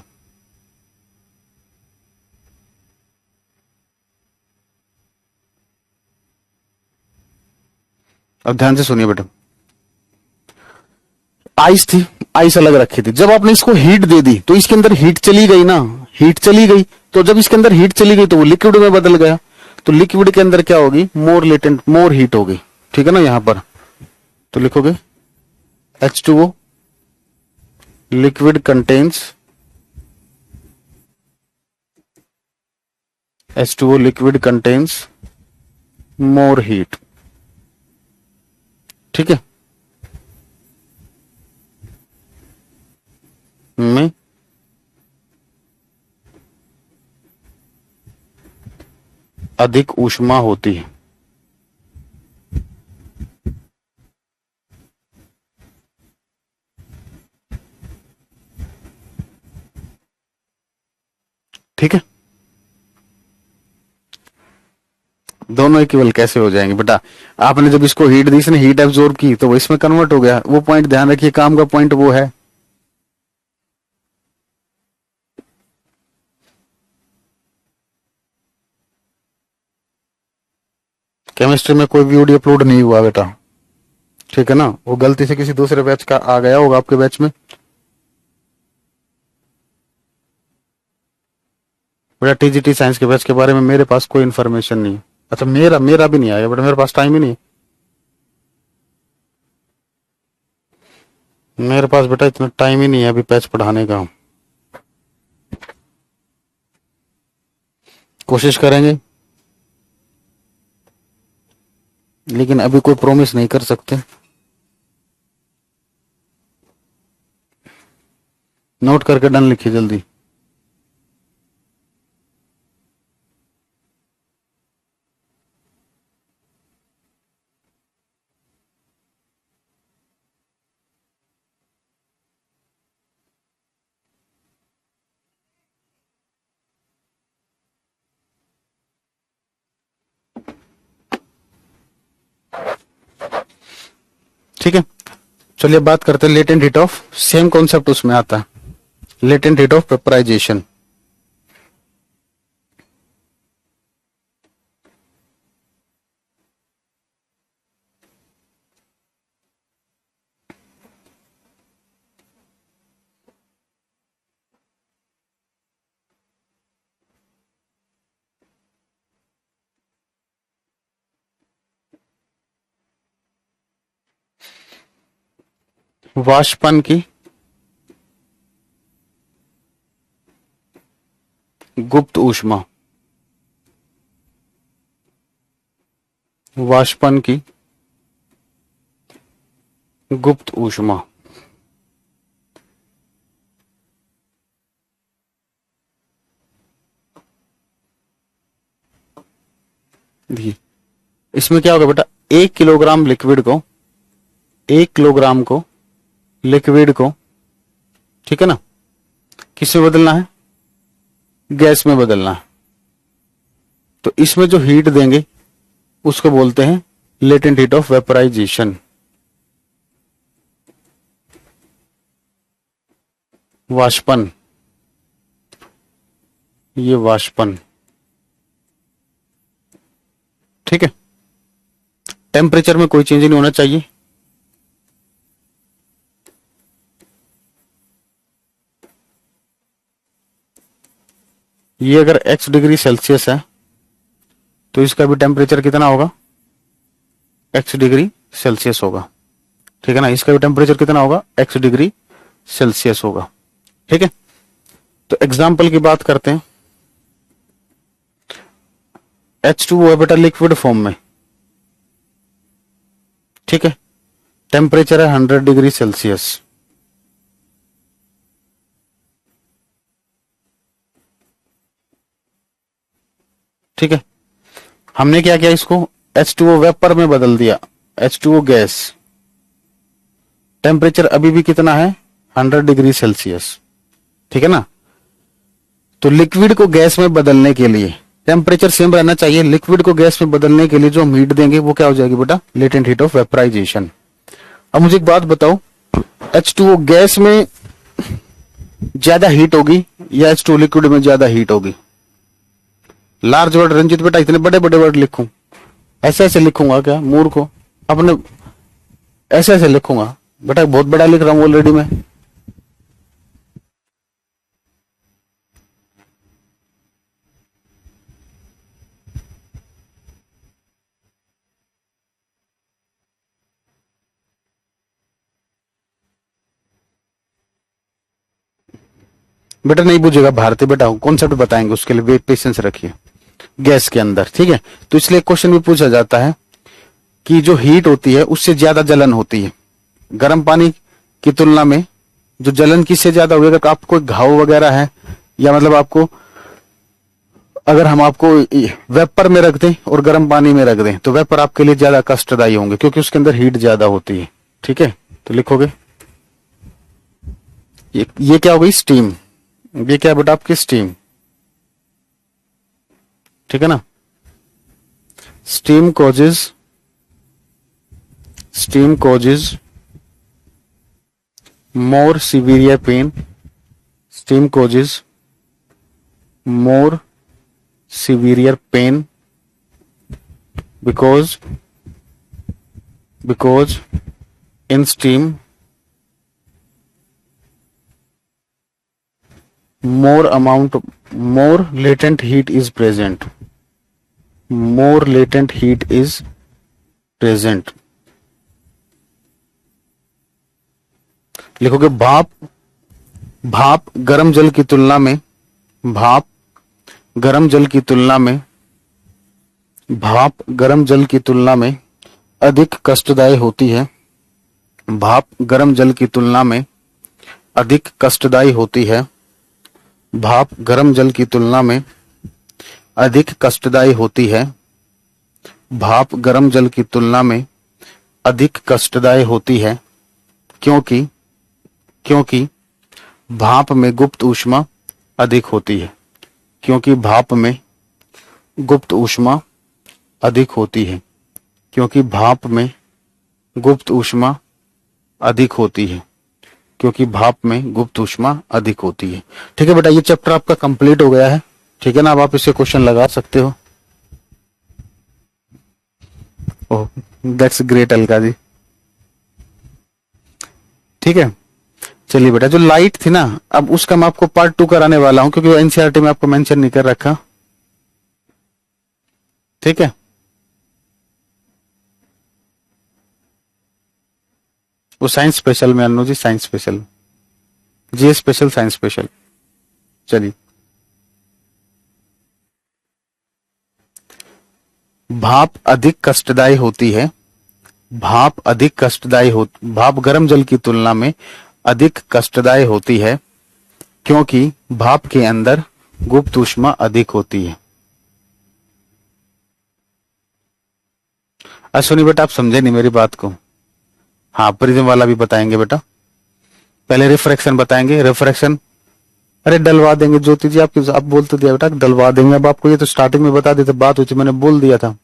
अब ध्यान से सुनिए बेटा, आइस थी, आइस अलग रखी थी, जब आपने इसको हीट दे दी तो इसके अंदर हीट चली गई ना, हीट चली गई, तो जब इसके अंदर हीट चली गई तो वो लिक्विड में बदल गया, तो लिक्विड के अंदर क्या होगी, मोर लेटेंट, मोर हीट होगी, ठीक है ना। यहां पर तो लिखोगे H2O liquid contains, H2O liquid contains more heat, ठीक है, में अधिक ऊष्मा होती है, ठीक है। दोनों इक्वल कैसे हो जाएंगे बेटा, आपने जब इसको हीट दी, इसने हीट एब्जॉर्ब की तो वो इसमें कन्वर्ट हो गया, वो पॉइंट ध्यान रखिए, काम का पॉइंट वो है। केमिस्ट्री में कोई भी वीडियो अपलोड नहीं हुआ बेटा, ठीक है ना, वो गलती से किसी दूसरे बैच का आ गया होगा आपके बैच में। बेटा TGT साइंस के बैच के बारे में मेरे पास कोई इन्फॉर्मेशन नहीं है। अच्छा, मेरा मेरा भी नहीं आया बेटा, मेरे पास टाइम ही नहीं है, मेरे पास बेटा इतना टाइम ही नहीं है अभी बैच पढ़ाने का। कोशिश करेंगे, लेकिन अभी कोई प्रॉमिस नहीं कर सकते। नोट करके डन लिखिए जल्दी। ठीक है, चलिए बात करते हैं latent heat of, same concept उसमें आता है, लेटेंट हीट ऑफ वेपराइजेशन। वाष्पन की गुप्त ऊष्मा, वाष्पन की गुप्त ऊष्मा। देखिए इसमें क्या होगा बेटा, 1 किलोग्राम लिक्विड को, 1 किलोग्राम को लिक्विड को, ठीक है ना, किस में बदलना है, गैस में बदलना है। तो इसमें जो हीट देंगे उसको बोलते हैं लेटेंट हीट ऑफ वेपराइजेशन। वाष्पन, ये वाष्पन, ठीक है। टेम्परेचर में कोई चेंज नहीं होना चाहिए। ये अगर x डिग्री सेल्सियस है तो इसका भी टेम्परेचर कितना होगा, x डिग्री सेल्सियस होगा, ठीक है ना। इसका भी टेम्परेचर कितना होगा, x डिग्री सेल्सियस होगा, ठीक है। तो एग्जाम्पल की बात करते हैं। H2O है बेटा लिक्विड फॉर्म में, ठीक है। टेम्परेचर है 100 डिग्री सेल्सियस, ठीक है। हमने क्या किया, इसको H2O वेपर में बदल दिया, H2O गैस। टेम्परेचर अभी भी कितना है, 100 डिग्री सेल्सियस, ठीक है ना। तो लिक्विड को गैस में बदलने के लिए टेम्परेचर सेम रहना चाहिए। लिक्विड को गैस में बदलने के लिए जो हम हीट देंगे वो क्या हो जाएगी बेटा, लेटेंट हीट ऑफ वेपराइजेशन। अब मुझे एक बात बताओ, H2O गैस में ज्यादा हीट होगी या H2O लिक्विड में ज्यादा हीट होगी? लार्ज वर्ड रंजित बेटा, इतने बड़े बड़े वर्ड लिखूं, ऐसे ऐसे लिखूंगा क्या मूर्ख को, अपने ऐसे ऐसे लिखूंगा बेटा, बहुत बड़ा लिख रहा हूं ऑलरेडी मैं। बेटा नहीं बुझेगा भारती बेटा, कॉन्सेप्ट बताएंगे उसके लिए पेशेंस रखिए। गैस के अंदर, ठीक है। तो इसलिए क्वेश्चन भी पूछा जाता है कि जो हीट होती है उससे ज्यादा जलन होती है। गर्म पानी की तुलना में जो जलन किससे ज्यादा होगी, अगर आपको घाव वगैरह है, या मतलब आपको, अगर हम आपको वेपर में रख दें और गर्म पानी में रख दें तो वेपर आपके लिए ज्यादा कष्टदायी होंगे क्योंकि उसके अंदर हीट ज्यादा होती है, ठीक है। तो लिखोगे ये क्या हो गई, स्टीम। ये क्या बेटा, आपकी स्टीम, ठीक है ना। Steam causes more severe pain, steam causes more severe pain because in steam more latent heat is present, more latent heat is present। लिखोगे भाप गर्म जल की तुलना में, भाप गर्म जल की तुलना में अधिक कष्टदायी होती है। भाप गर्म जल की तुलना में अधिक कष्टदायी होती है। भाप गर्म जल की तुलना में अधिक कष्टदायी होती है। भाप गर्म जल की तुलना में अधिक कष्टदायी होती है क्योंकि भाप में गुप्त ऊष्मा अधिक होती है। क्योंकि भाप में गुप्त ऊष्मा अधिक होती है। क्योंकि भाप में गुप्त ऊष्मा अधिक होती है, क्योंकि भाप में गुप्त ऊष्मा अधिक होती है। ठीक है बेटा, ये चैप्टर आपका कंप्लीट हो गया है। ठीक है ना, अब आप इससे क्वेश्चन लगा सकते हो। ओह, दैट्स ग्रेट अलका जी। ठीक है, चलिए बेटा, जो लाइट थी ना, अब उसका मैं आपको पार्ट 2 कराने वाला हूं, क्योंकि वो एनसीईआरटी में आपको मेंशन नहीं कर रखा। ठीक है, वो साइंस स्पेशल में अनु जी, साइंस स्पेशल, जी स्पेशल, साइंस स्पेशल। चलिए, भाप अधिक कष्टदायी होती है। भाप गर्म जल की तुलना में अधिक कष्टदायी होती है, क्योंकि भाप के अंदर गुप्त ऊष्मा अधिक होती है। सुनिए बेटा, आप समझे नहीं मेरी बात को। हाँ, प्रिज्म वाला भी बताएंगे बेटा, पहले रिफ्रैक्शन बताएंगे। रिफ्रैक्शन, अरे डलवा देंगे ज्योति जी, आप बोलते दिया बेटा डलवा देंगे। अब आपको ये तो स्टार्टिंग में बता देते, बात हुई थी, मैंने बोल दिया था,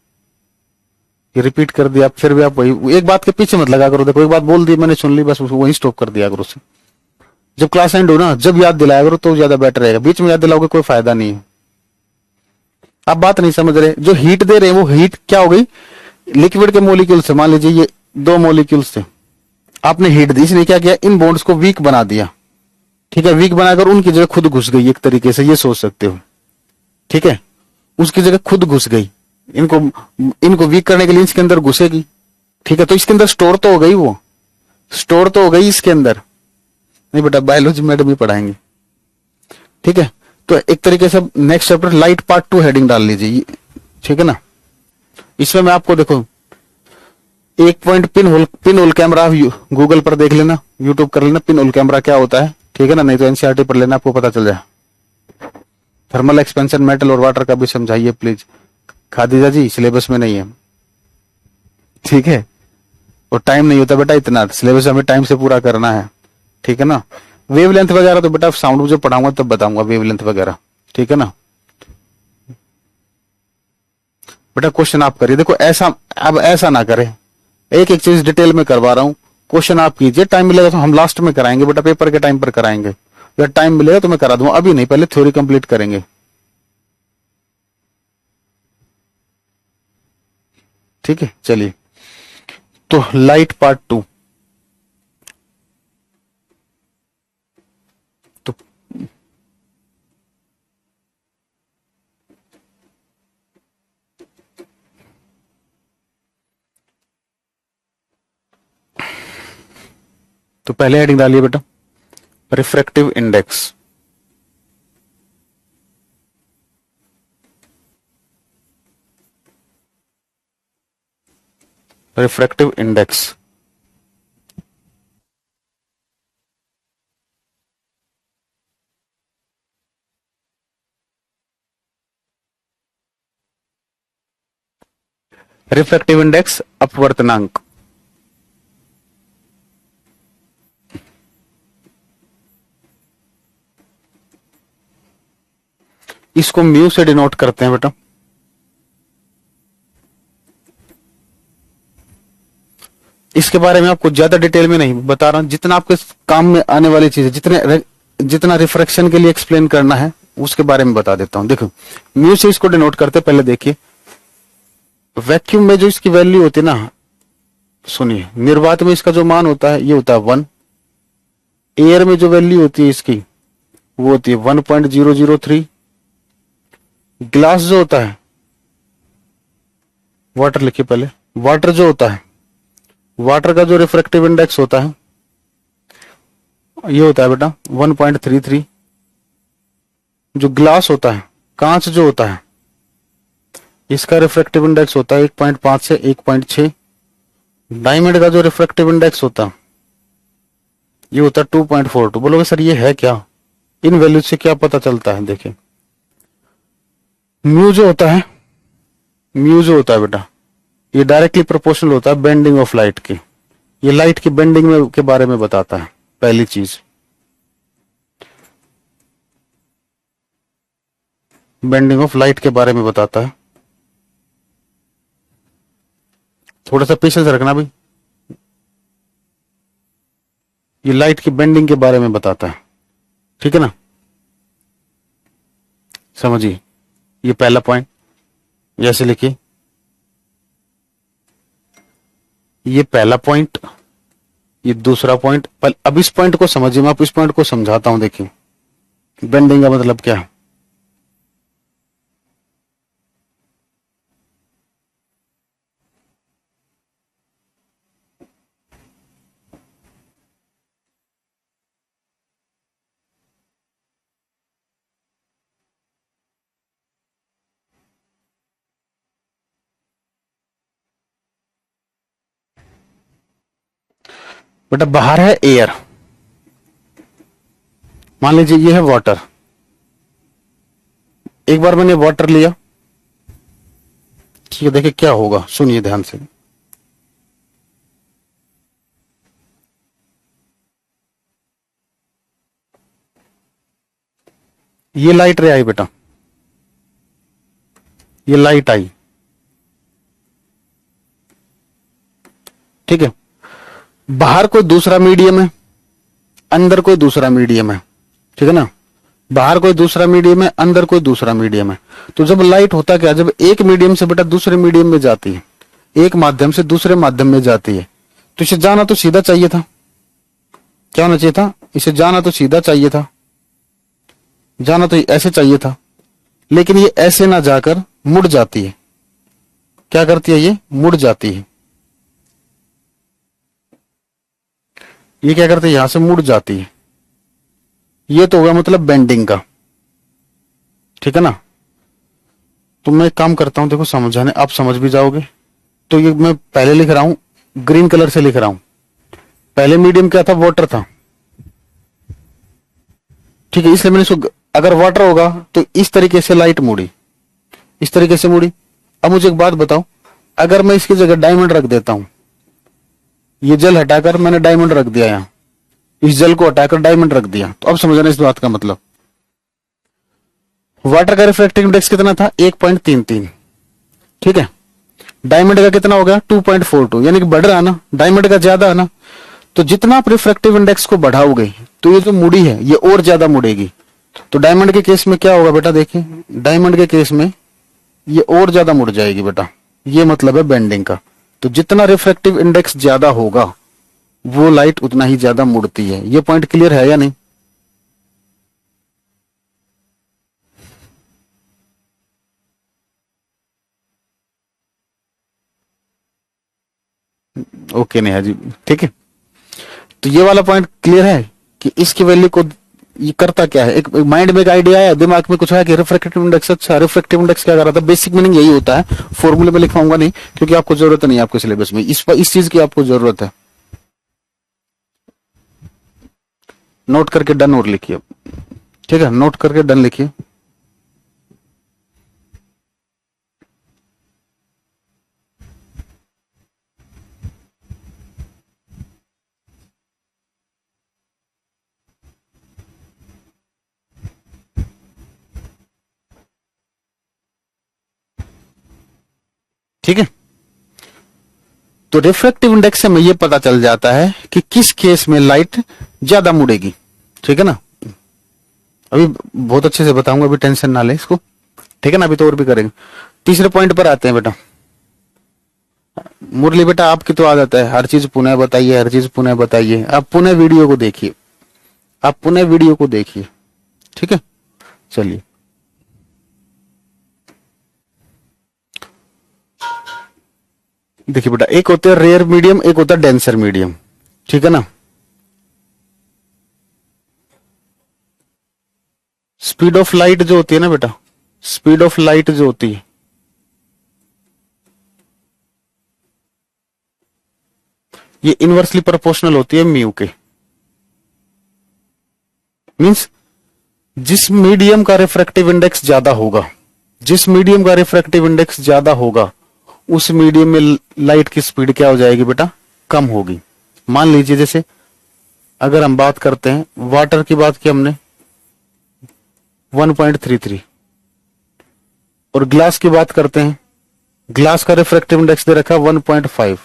ये रिपीट कर दिया, फिर भी आप वही एक बात के पीछे मत लगा करो। देखो, एक बात बोल दी, मैंने सुन ली, बस वही स्टॉप कर दिया करो उसे। जब क्लास एंड हो ना, जब याद दिलाया करो तो ज्यादा बेटर रहेगा। बीच में याद दिलाओगे कोई फायदा नहीं है। आप बात नहीं समझ रहे। जो हीट दे रहे हैं वो हीट क्या हो गई, लिक्विड के मोलिक्यूल से, मान लीजिए ये 2 मोलिक्यूल्स थे, आपने हीट दी, इसने क्या किया, इन बॉन्ड्स को वीक बना दिया। ठीक है, वीक बनाकर उनकी जगह खुद घुस गई, एक तरीके से ये सोच सकते हो। ठीक है, उसकी जगह खुद घुस गई, इनको इनको वीक करने के लिए इसके अंदर घुसेगी। ठीक है, तो इसके अंदर स्टोर तो हो गई, वो स्टोर तो हो गई इसके अंदर। नहीं बेटा, बायोलॉजी मैडम ही पढ़ाएंगे। ठीक है, तो एक तरीके से next chapter light part 2 heading डाल लीजिए। ठीक है ना, इसमें मैं आपको देखो, एक point pin hole camera Google पर देख लेना, यूट्यूब कर लेना, पिन होल कैमरा क्या होता है। ठीक है ना, नहीं तो एनसीईआरटी पढ़ लेना, आपको पता चल जाए। थर्मल एक्सपेंशन मेटल और वाटर का भी समझाइए प्लीज, खादीजा जी, सिलेबस में नहीं है। ठीक है, और टाइम नहीं होता बेटा इतना, सिलेबस हमें टाइम से पूरा करना है। ठीक है ना, वेवलेंथ वगैरह तो बेटा साउंड जो पढ़ाऊंगा तब बताऊंगा, वेवलेंथ वगैरह। ठीक है ना बेटा, क्वेश्चन आप करिए। देखो ऐसा, अब ऐसा ना करें, एक एक चीज डिटेल में करवा रहा हूं। क्वेश्चन आप कीजिए, टाइम मिलेगा तो हम लास्ट में कराएंगे बेटा, पेपर के टाइम पर कराएंगे, या टाइम मिलेगा तो मैं करा दूंगा, अभी नहीं, पहले थ्योरी कंप्लीट करेंगे। ठीक है, चलिए, तो लाइट पार्ट 2। तो पहले हेडिंग डालिए बेटा, refractive index. Refractive index, refractive index अपवर्तनांक। इसको म्यू से डिनोट करते हैं बेटा। इसके बारे में आपको ज्यादा डिटेल में नहीं बता रहा हूं, जितना आपके काम में आने वाली चीज है, जितना रिफ्रैक्शन के लिए एक्सप्लेन करना है उसके बारे में बता देता हूं। देखो, म्यू से इसको डिनोट करते, पहले देखिए, वैक्यूम में जो इसकी वैल्यू होती है ना, सुनिए, निर्वात में इसका जो मान होता है ये होता है 1। एयर में जो वैल्यू होती है इसकी वो होती है 1.003। ग्लास जो होता है, वाटर लिखिए पहले, वाटर जो होता है, वाटर का जो रिफ्रैक्टिव इंडेक्स होता है ये होता है बेटा 1.33। जो ग्लास होता है, कांच जो होता है, इसका रिफ्रैक्टिव इंडेक्स होता है 1.5 से 1.6। डायमंड का जो रिफ्रैक्टिव इंडेक्स होता है ये होता है 2.42। बोलोगे सर ये है क्या, इन वैल्यू से क्या पता चलता है। देखिए, म्यू जो होता है, म्यू जो होता है बेटा, ये डायरेक्टली प्रोपोर्शनल होता है बेंडिंग ऑफ लाइट की। ये लाइट की बेंडिंग में के बारे में बताता है, पहली चीज, बेंडिंग ऑफ लाइट के बारे में बताता है। थोड़ा सा पेशेंस रखना भी। ये लाइट की बेंडिंग के बारे में बताता है, ठीक है ना। समझिए, ये पहला पॉइंट जैसे लिखिए, ये पहला पॉइंट, ये दूसरा पॉइंट। अब इस पॉइंट को समझिए, मैं आप इस पॉइंट को समझाता हूं। देखिए बेंडिंग का मतलब क्या है। बेटा बाहर है एयर, मान लीजिए ये है वाटर। एक बार मैंने वाटर लिया, ठीक है, देखिए क्या होगा, सुनिए ध्यान से। ये लाइट रे आई बेटा, ये लाइट आई, ठीक है। बाहर कोई दूसरा मीडियम है, अंदर कोई दूसरा मीडियम है, ठीक है ना। बाहर कोई दूसरा मीडियम है, अंदर कोई दूसरा मीडियम है। तो जब लाइट होता क्या, जब एक मीडियम से बेटा दूसरे मीडियम में जाती है, एक माध्यम से दूसरे माध्यम में जाती है, तो इसे जाना तो सीधा चाहिए था। क्या होना चाहिए था, इसे जाना तो सीधा चाहिए था, जाना तो ऐसे चाहिए था। लेकिन ये ऐसे ना जाकर मुड़ जाती है। क्या करती है, ये मुड़ जाती है। ये क्या करती है, यहां से मुड़ जाती है। ये तो होगा मतलब बेंडिंग का, ठीक है ना। तो मैं एक काम करता हूं, देखो समझाने, आप समझ भी जाओगे। तो ये मैं पहले लिख रहा हूं, ग्रीन कलर से लिख रहा हूं। पहले मीडियम क्या था, वाटर था, ठीक है। इसलिए मैंने इसको, अगर वाटर होगा तो इस तरीके से लाइट मुड़ी, इस तरीके से मुड़ी। अब मुझे एक बात बताओ, अगर मैं इसकी जगह डायमंड रख देता हूं, ये जल हटाकर मैंने डायमंड रख दिया, यहां इस जल को हटाकर डायमंड रख दिया, तो अब समझना इस बात का मतलब। वाटर का रिफ्रैक्टिव इंडेक्स कितना था, 1.33, ठीक है। डायमंड का कितना हो गया, 2.42, यानी कि बढ़ रहा ना, डायमंड का ज्यादा है ना। तो जितना आप रिफ्रैक्टिव इंडेक्स को बढ़ाओगे, तो ये जो मुड़ी है ये और ज्यादा मुड़ेगी। तो डायमंड के केस में क्या होगा बेटा, देखिए डायमंड के केस में ये और ज्यादा मुड़ जाएगी बेटा। ये मतलब है बेंडिंग का। तो जितना रिफ्रैक्टिव इंडेक्स ज्यादा होगा, वो लाइट उतना ही ज्यादा मुड़ती है। ये पॉइंट क्लियर है या नहीं। ओके नेहा जी, ठीक है। तो ये वाला पॉइंट क्लियर है कि इसकी वैल्यू को ये करता क्या है। एक माइंड में एक आइडिया आया, दिमाग में कुछ आया कि रिफ्रैक्टिव इंडेक्स, अच्छा रिफ्रैक्टिव इंडेक्स क्या कर रहा था। बेसिक मीनिंग यही होता है, फॉर्मूले में लिखवाऊंगा नहीं क्योंकि आपको जरूरत नहीं है आपके सिलेबस में, इस चीज की आपको जरूरत है। नोट करके डन और लिखिए, ठीक है, नोट करके डन लिखिए। ठीक है, तो रिफ्रैक्टिव इंडेक्स से हमें यह पता चल जाता है कि किस केस में लाइट ज्यादा मुड़ेगी, ठीक है ना। अभी बहुत अच्छे से बताऊंगा, अभी टेंशन ना ले इसको, ठीक है ना। अभी तो और भी करेंगे। तीसरे पॉइंट पर आते हैं बेटा। मुरली बेटा आपकी तो आदत है, हर चीज पुनः बताइए, हर चीज पुनः बताइए। आप पुनः वीडियो को देखिए, आप पुनः वीडियो को देखिए, ठीक है। चलिए, देखिए बेटा, एक होते हैं रेयर मीडियम, एक होता है डेंसर मीडियम, ठीक है ना। स्पीड ऑफ लाइट जो होती है ना बेटा, स्पीड ऑफ लाइट जो होती है, ये इनवर्सली प्रोपोर्शनल होती है म्यू के। मींस जिस मीडियम का रिफ्रैक्टिव इंडेक्स ज्यादा होगा, जिस मीडियम का रिफ्रैक्टिव इंडेक्स ज्यादा होगा, उस मीडियम में लाइट की स्पीड क्या हो जाएगी बेटा, कम होगी। मान लीजिए जैसे अगर हम बात करते हैं, वाटर की बात की हमने 1.33, और ग्लास की बात करते हैं, ग्लास का रिफ्रैक्टिव इंडेक्स दे रखा है 1.5।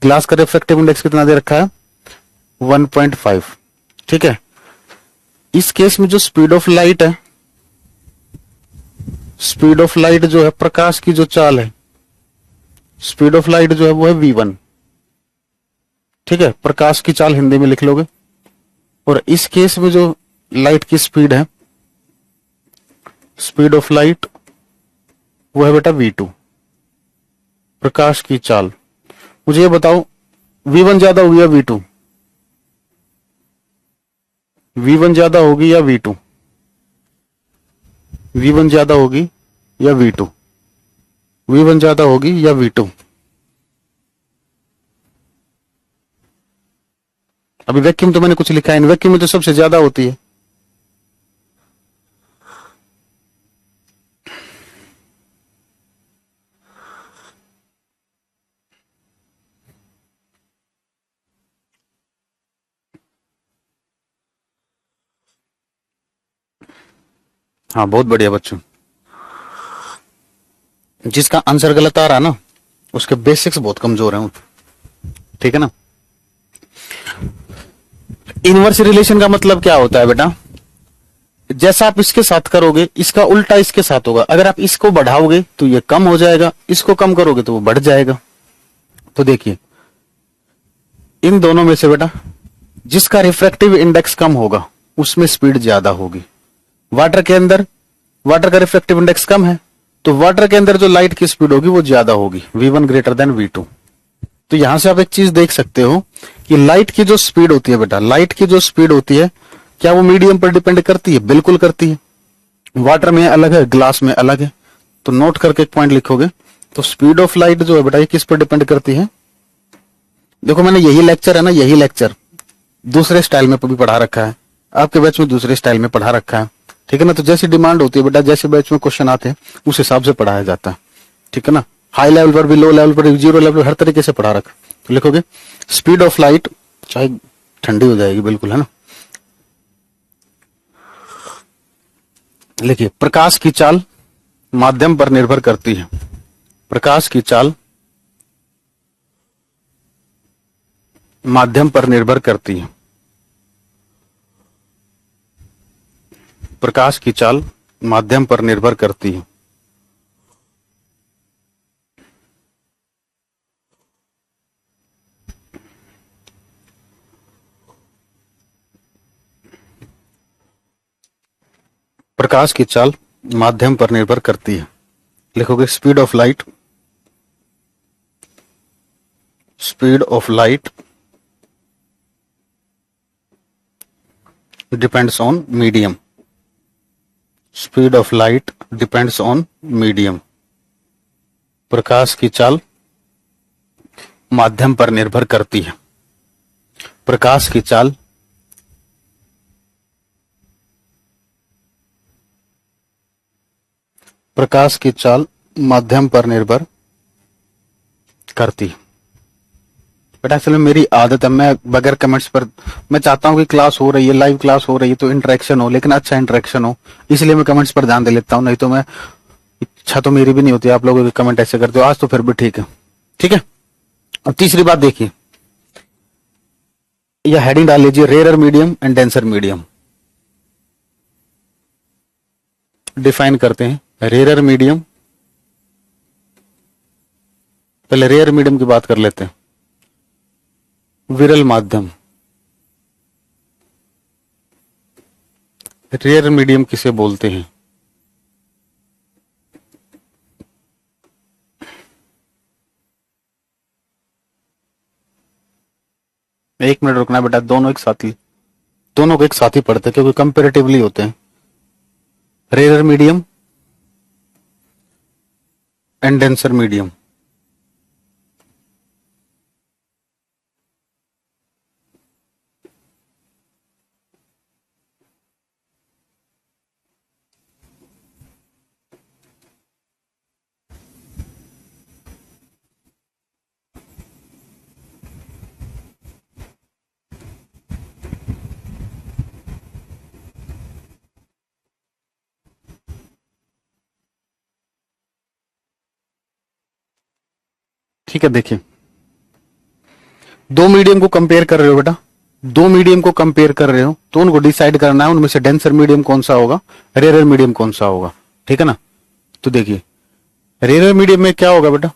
ग्लास का रिफ्रैक्टिव इंडेक्स कितना दे रखा है, 1.5। ठीक है, इस केस में जो स्पीड ऑफ लाइट है, स्पीड ऑफ लाइट जो है, प्रकाश की जो चाल है, स्पीड ऑफ लाइट जो है वो है v1। ठीक है, प्रकाश की चाल हिंदी में लिख लोगे। और इस केस में जो लाइट की स्पीड है, स्पीड ऑफ लाइट वो है बेटा v2, प्रकाश की चाल। मुझे ये बताओ v1 ज्यादा होगी या v2? v1 ज्यादा होगी या v2? v1 ज्यादा होगी या v2? v1 ज्यादा होगी या v2? अभी वैक्यूम तो मैंने कुछ लिखा है, वैक्यूम में तो सबसे ज्यादा होती है। हाँ बहुत बढ़िया बच्चों, जिसका आंसर गलत आ रहा ना उसके बेसिक्स बहुत कमजोर हैं। ठीक है ना। इनवर्स रिलेशन का मतलब क्या होता है बेटा? जैसा आप इसके साथ करोगे इसका उल्टा इसके साथ होगा। अगर आप इसको बढ़ाओगे तो ये कम हो जाएगा, इसको कम करोगे तो वो बढ़ जाएगा। तो देखिए इन दोनों में से बेटा जिसका रिफ्रैक्टिव इंडेक्स कम होगा उसमें स्पीड ज्यादा होगी। वाटर के अंदर, वाटर का रिफ्रैक्टिव इंडेक्स कम है तो वाटर के अंदर जो लाइट की स्पीड होगी वो ज्यादा होगी, v1 ग्रेटर देन v2। तो यहां से आप एक चीज देख सकते हो कि लाइट की जो स्पीड होती है बेटा, लाइट की जो स्पीड होती है क्या वो मीडियम पर डिपेंड करती है? बिल्कुल करती है। वाटर में अलग है, ग्लास में अलग है। तो नोट करके एक पॉइंट लिखोगे। तो स्पीड ऑफ लाइट जो है बेटा ये किस पर डिपेंड करती है? देखो मैंने यही लेक्चर है ना, यही लेक्चर दूसरे स्टाइल में भी पढ़ा रखा है, आपके बैच में दूसरे स्टाइल में पढ़ा रखा है। ठीक है ना। तो जैसी डिमांड होती है बेटा, जैसे बैच में क्वेश्चन आते हैं उस हिसाब से पढ़ाया जाता है। ठीक है ना। हाई लेवल पर भी, लो लेवल पर, जीरो लेवल पर, हर तरीके से पढ़ा रखा। तो लिखोगे स्पीड ऑफ लाइट, चाहे ठंडी हो जाएगी बिल्कुल, है ना। लिखिए प्रकाश की चाल माध्यम पर निर्भर करती है। प्रकाश की चाल माध्यम पर निर्भर करती है। प्रकाश की चाल माध्यम पर निर्भर करती है। प्रकाश की चाल माध्यम पर निर्भर करती है। लिखोगे speed of light, speed of light depends on medium. Speed of light depends on medium. प्रकाश की चाल माध्यम पर निर्भर करती है। प्रकाश की चाल प्रकाश की चाल माध्यम पर निर्भर करती है। बट एक्चुअली मेरी आदत है, मैं बगैर कमेंट्स पर, मैं चाहता हूं कि क्लास हो रही है, लाइव क्लास हो रही है तो इंटरेक्शन हो, लेकिन अच्छा इंटरेक्शन हो, इसलिए मैं कमेंट्स पर ध्यान दे लेता हूं। नहीं तो मैं, इच्छा तो मेरी भी नहीं होती आप लोगों के कमेंट ऐसे करते हो। आज तो फिर भी ठीक है। ठीक है। अब तीसरी बात देखिए, यह हेडिंग डाल लीजिए, rare medium and denser medium. Define करते हैं रेयर मीडियम। पहले रेयर मीडियम की बात कर लेते हैं। विरल माध्यम, रेयर मीडियम किसे बोलते हैं? एक मिनट रुकना बेटा, दोनों एक साथ ही, दोनों को एक साथ ही पढ़ते क्योंकि कंपेरेटिवली होते हैं। Rare medium and denser medium. ठीक है। देखिए दो मीडियम को कंपेयर कर रहे हो बेटा, दो मीडियम को कंपेयर कर रहे हो तो उनको डिसाइड करना है उनमें से डेंसर मीडियम कौन सा होगा, रेयर मीडियम कौन सा होगा। ठीक है ना। तो देखिए रेयर मीडियम में क्या होगा बेटा,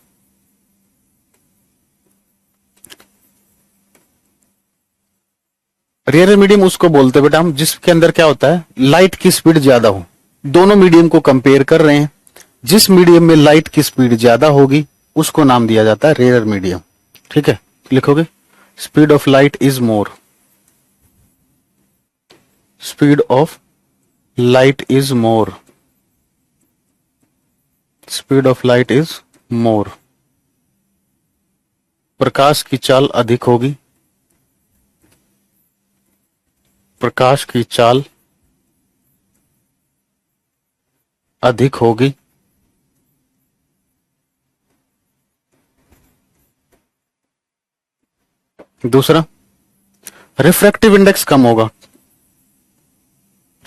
रेयर मीडियम उसको बोलते हैं बेटा हम जिसके अंदर क्या होता है, लाइट की स्पीड ज्यादा हो। दोनों मीडियम को कंपेयर कर रहे हैं, जिस मीडियम में लाइट की स्पीड ज्यादा होगी उसको नाम दिया जाता है रेयर मीडियम। ठीक है, लिखोगे speed of light is more, speed of light is more, speed of light is more. प्रकाश की चाल अधिक होगी, प्रकाश की चाल अधिक होगी। दूसरा रिफ्रैक्टिव इंडेक्स कम होगा,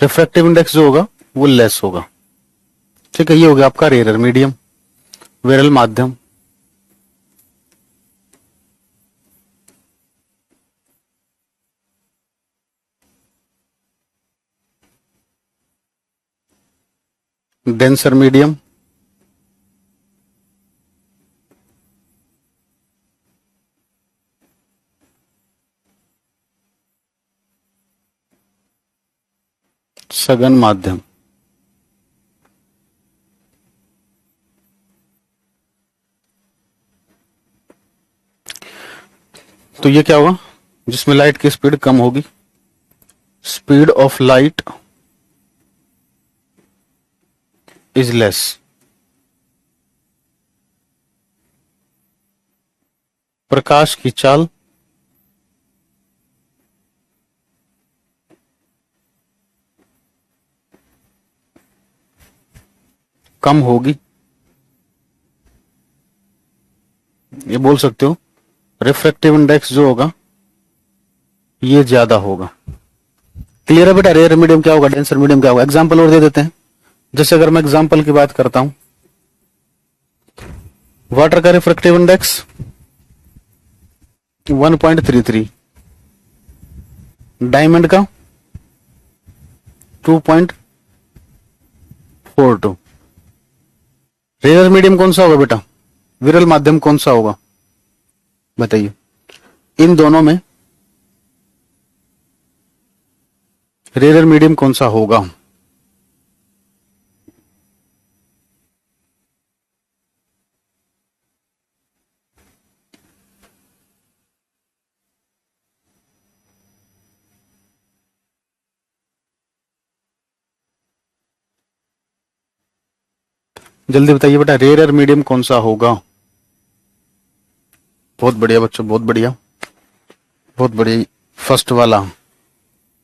रिफ्रैक्टिव इंडेक्स जो होगा वो लेस होगा। ठीक है, ये हो गया आपका रेयर मीडियम, विरल माध्यम। डेंसर मीडियम, सघन माध्यम। तो ये क्या होगा, जिसमें लाइट की स्पीड कम होगी, speed of light is less. प्रकाश की चाल कम होगी। ये बोल सकते हो रिफ्रैक्टिव इंडेक्स जो होगा ये ज्यादा होगा। क्लियर है बेटा, रेयर मीडियम क्या होगा, डेंसर मीडियम क्या होगा। एग्जांपल और दे देते हैं। जैसे अगर मैं एग्जांपल की बात करता हूं, वाटर का रिफ्रैक्टिव इंडेक्स 1.33, डायमंड का 2.42। रेयर मीडियम कौन सा होगा बेटा, विरल माध्यम कौन सा होगा बताइए। इन दोनों में रेयर मीडियम कौन सा होगा। जल्दी बताइए बेटा, रेयर मीडियम कौन सा होगा। बहुत बढ़िया बच्चों, बहुत बढ़िया, बहुत बढ़िया। फर्स्ट वाला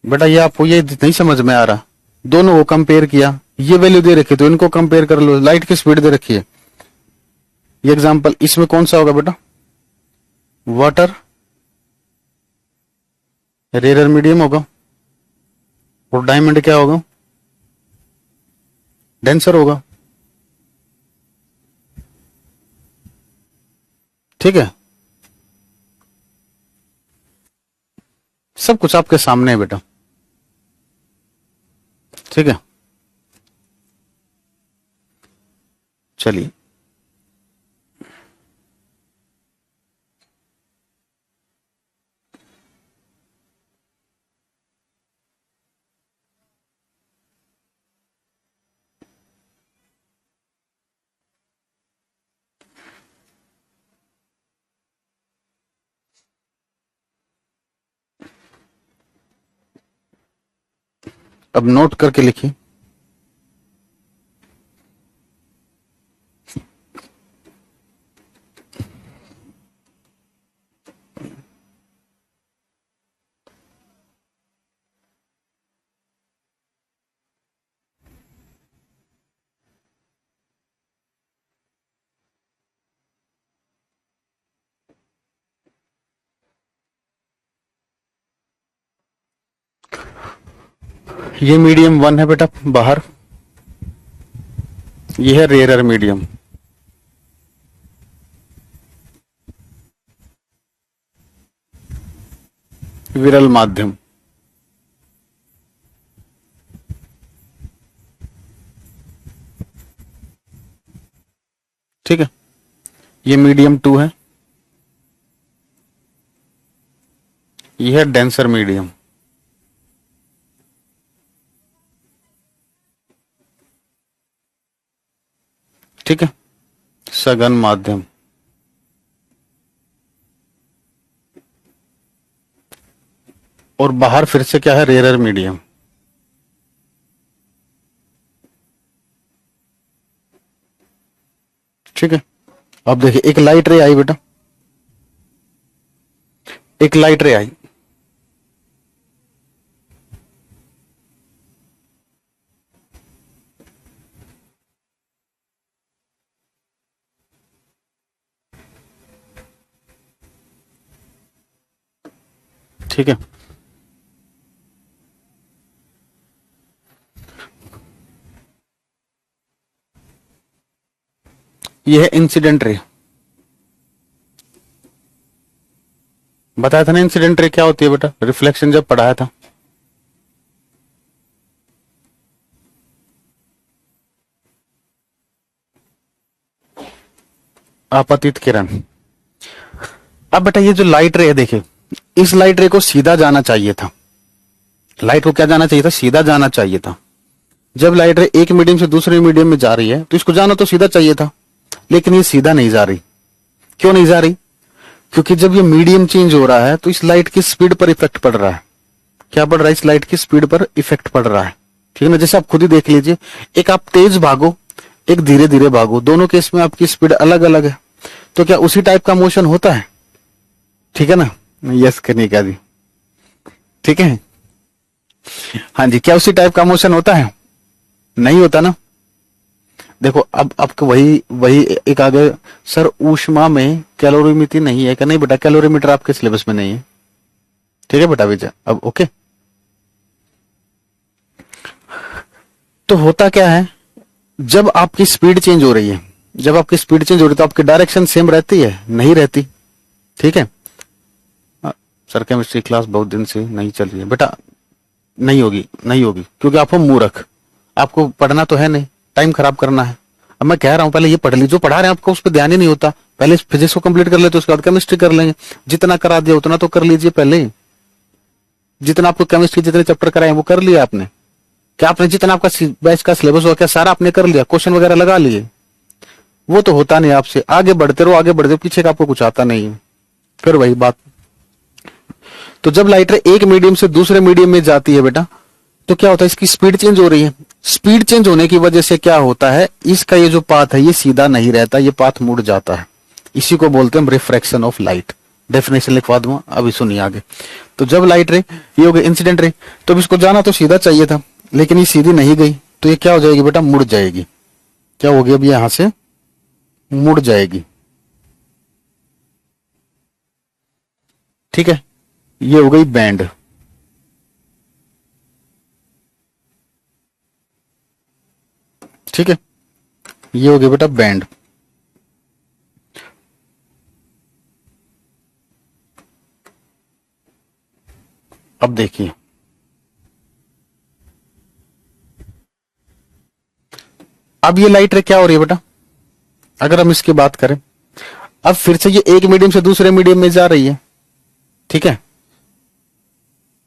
बेटा, ये आपको ये नहीं समझ में आ रहा, दोनों को कंपेयर किया, ये वैल्यू दे रखी तो इनको कंपेयर कर लो, लाइट की स्पीड दे रखी है। ये एग्जांपल इसमें कौन सा होगा बेटा, वाटर रेयर मीडियम होगा, और डायमंड क्या होगा, डेंसर होगा। ठीक है, सब कुछ आपके सामने है बेटा। ठीक है, चलिए अब नोट करके लिखिए। ये मीडियम 1 है बेटा बाहर, ये है रेयर मीडियम। विरल माध्यम। ठीक है, ये मीडियम 2 है, ये है डेंसर मीडियम। ठीक है, सघन माध्यम। और बाहर फिर से क्या है, रेयर मीडियम। ठीक है, अब देखिए एक लाइट रे आई बेटा, एक लाइट रे आई, ठीक है, ये है इंसिडेंट रे। बताया था ना इंसिडेंट रे क्या होती है बेटा, रिफ्लेक्शन जब पढ़ाया था। आपतित किरण। अब बेटा ये जो लाइट रे है, देखिए इस लाइट रे को सीधा जाना चाहिए था, लाइट को क्या जाना चाहिए था, सीधा जाना चाहिए था। जब लाइट रे एक मीडियम से दूसरे मीडियम में जा रही है तो इसको जाना तो सीधा चाहिए था, लेकिन ये सीधा नहीं जा रही। क्यों नहीं जा रही? क्योंकि जब ये मीडियम चेंज हो रहा है तो इस लाइट की स्पीड पर इफेक्ट पड़ रहा है। क्या पड़ रहा है? इस लाइट की स्पीड पर इफेक्ट पड़ रहा है। ठीक है ना, जैसे आप खुद ही देख लीजिए, एक आप तेज भागो, एक धीरे धीरे भागो, दोनों केस में आपकी स्पीड अलग अलग है, तो क्या उसी टाइप का मोशन होता है? ठीक है ना, यस कनिका जी, ठीक है, हाँ जी, क्या उसी टाइप का मोशन होता है? नहीं होता ना। देखो अब आपको वही वही एक आगे, सर ऊष्मा में कैलोरीमीटर नहीं है क्या? नहीं बेटा, कैलोरीमीटर आपके सिलेबस में नहीं है। ठीक है बेटा विजय, अब ओके। तो होता क्या है, जब आपकी स्पीड चेंज हो रही है, जब आपकी स्पीड चेंज हो रही है तो आपकी डायरेक्शन सेम रहती है? नहीं रहती। ठीक है सर, केमिस्ट्री क्लास बहुत दिन से नहीं चल रही है बेटा, नहीं होगी, नहीं होगी, क्योंकि आप हो मूर्ख, आपको पढ़ना तो है नहीं, टाइम खराब करना है। अब मैं कह रहा हूं पहले ये पढ़ लीजिए, जो पढ़ा रहे हैं आपको उस पर ध्यान ही नहीं होता। पहले फिजिक्स को कंप्लीट कर लेते, उसके बाद केमिस्ट्री कर लेंगे। जितना करा दिया उतना तो कर लीजिए पहले, जितना आपको केमिस्ट्री जितने चैप्टर कराए वो कर लिया आपने। क्या आपने जितना आपका बैच का सिलेबस हुआ क्या सारा आपने कर लिया? क्वेश्चन वगैरह लगा लिए? वो तो होता नहीं आपसे। आगे बढ़ते रहो, आगे बढ़ते रहो, पीछे का आपको कुछ आता नहीं है। फिर वही बात। तो जब लाइटर एक मीडियम से दूसरे मीडियम में जाती है बेटा, तो क्या होता है, इसकी स्पीड चेंज हो रही है। स्पीड चेंज होने की वजह से क्या होता है, इसका ये जो पाथ है ये सीधा नहीं रहता, ये पाथ मुड़ जाता है। इसी को बोलते हैं रिफ्रैक्शन ऑफ लाइट। डेफिनेशन लिखवा दूंगा, अभी सुनिए आगे। तो जब लाइट रे, ये हो गई इंसिडेंट रे, तो इसको जाना तो सीधा चाहिए था, लेकिन ये सीधी नहीं गई, तो ये क्या हो जाएगी बेटा, मुड़ जाएगी। क्या होगी, अब यहां से मुड़ जाएगी। ठीक है, ये हो गई बैंड। ठीक है, ये हो गया बेटा बैंड। अब देखिए, अब ये लाइट रे क्या हो रही है बेटा, अगर हम इसकी बात करें, अब फिर से ये एक मीडियम से दूसरे मीडियम में जा रही है। ठीक है,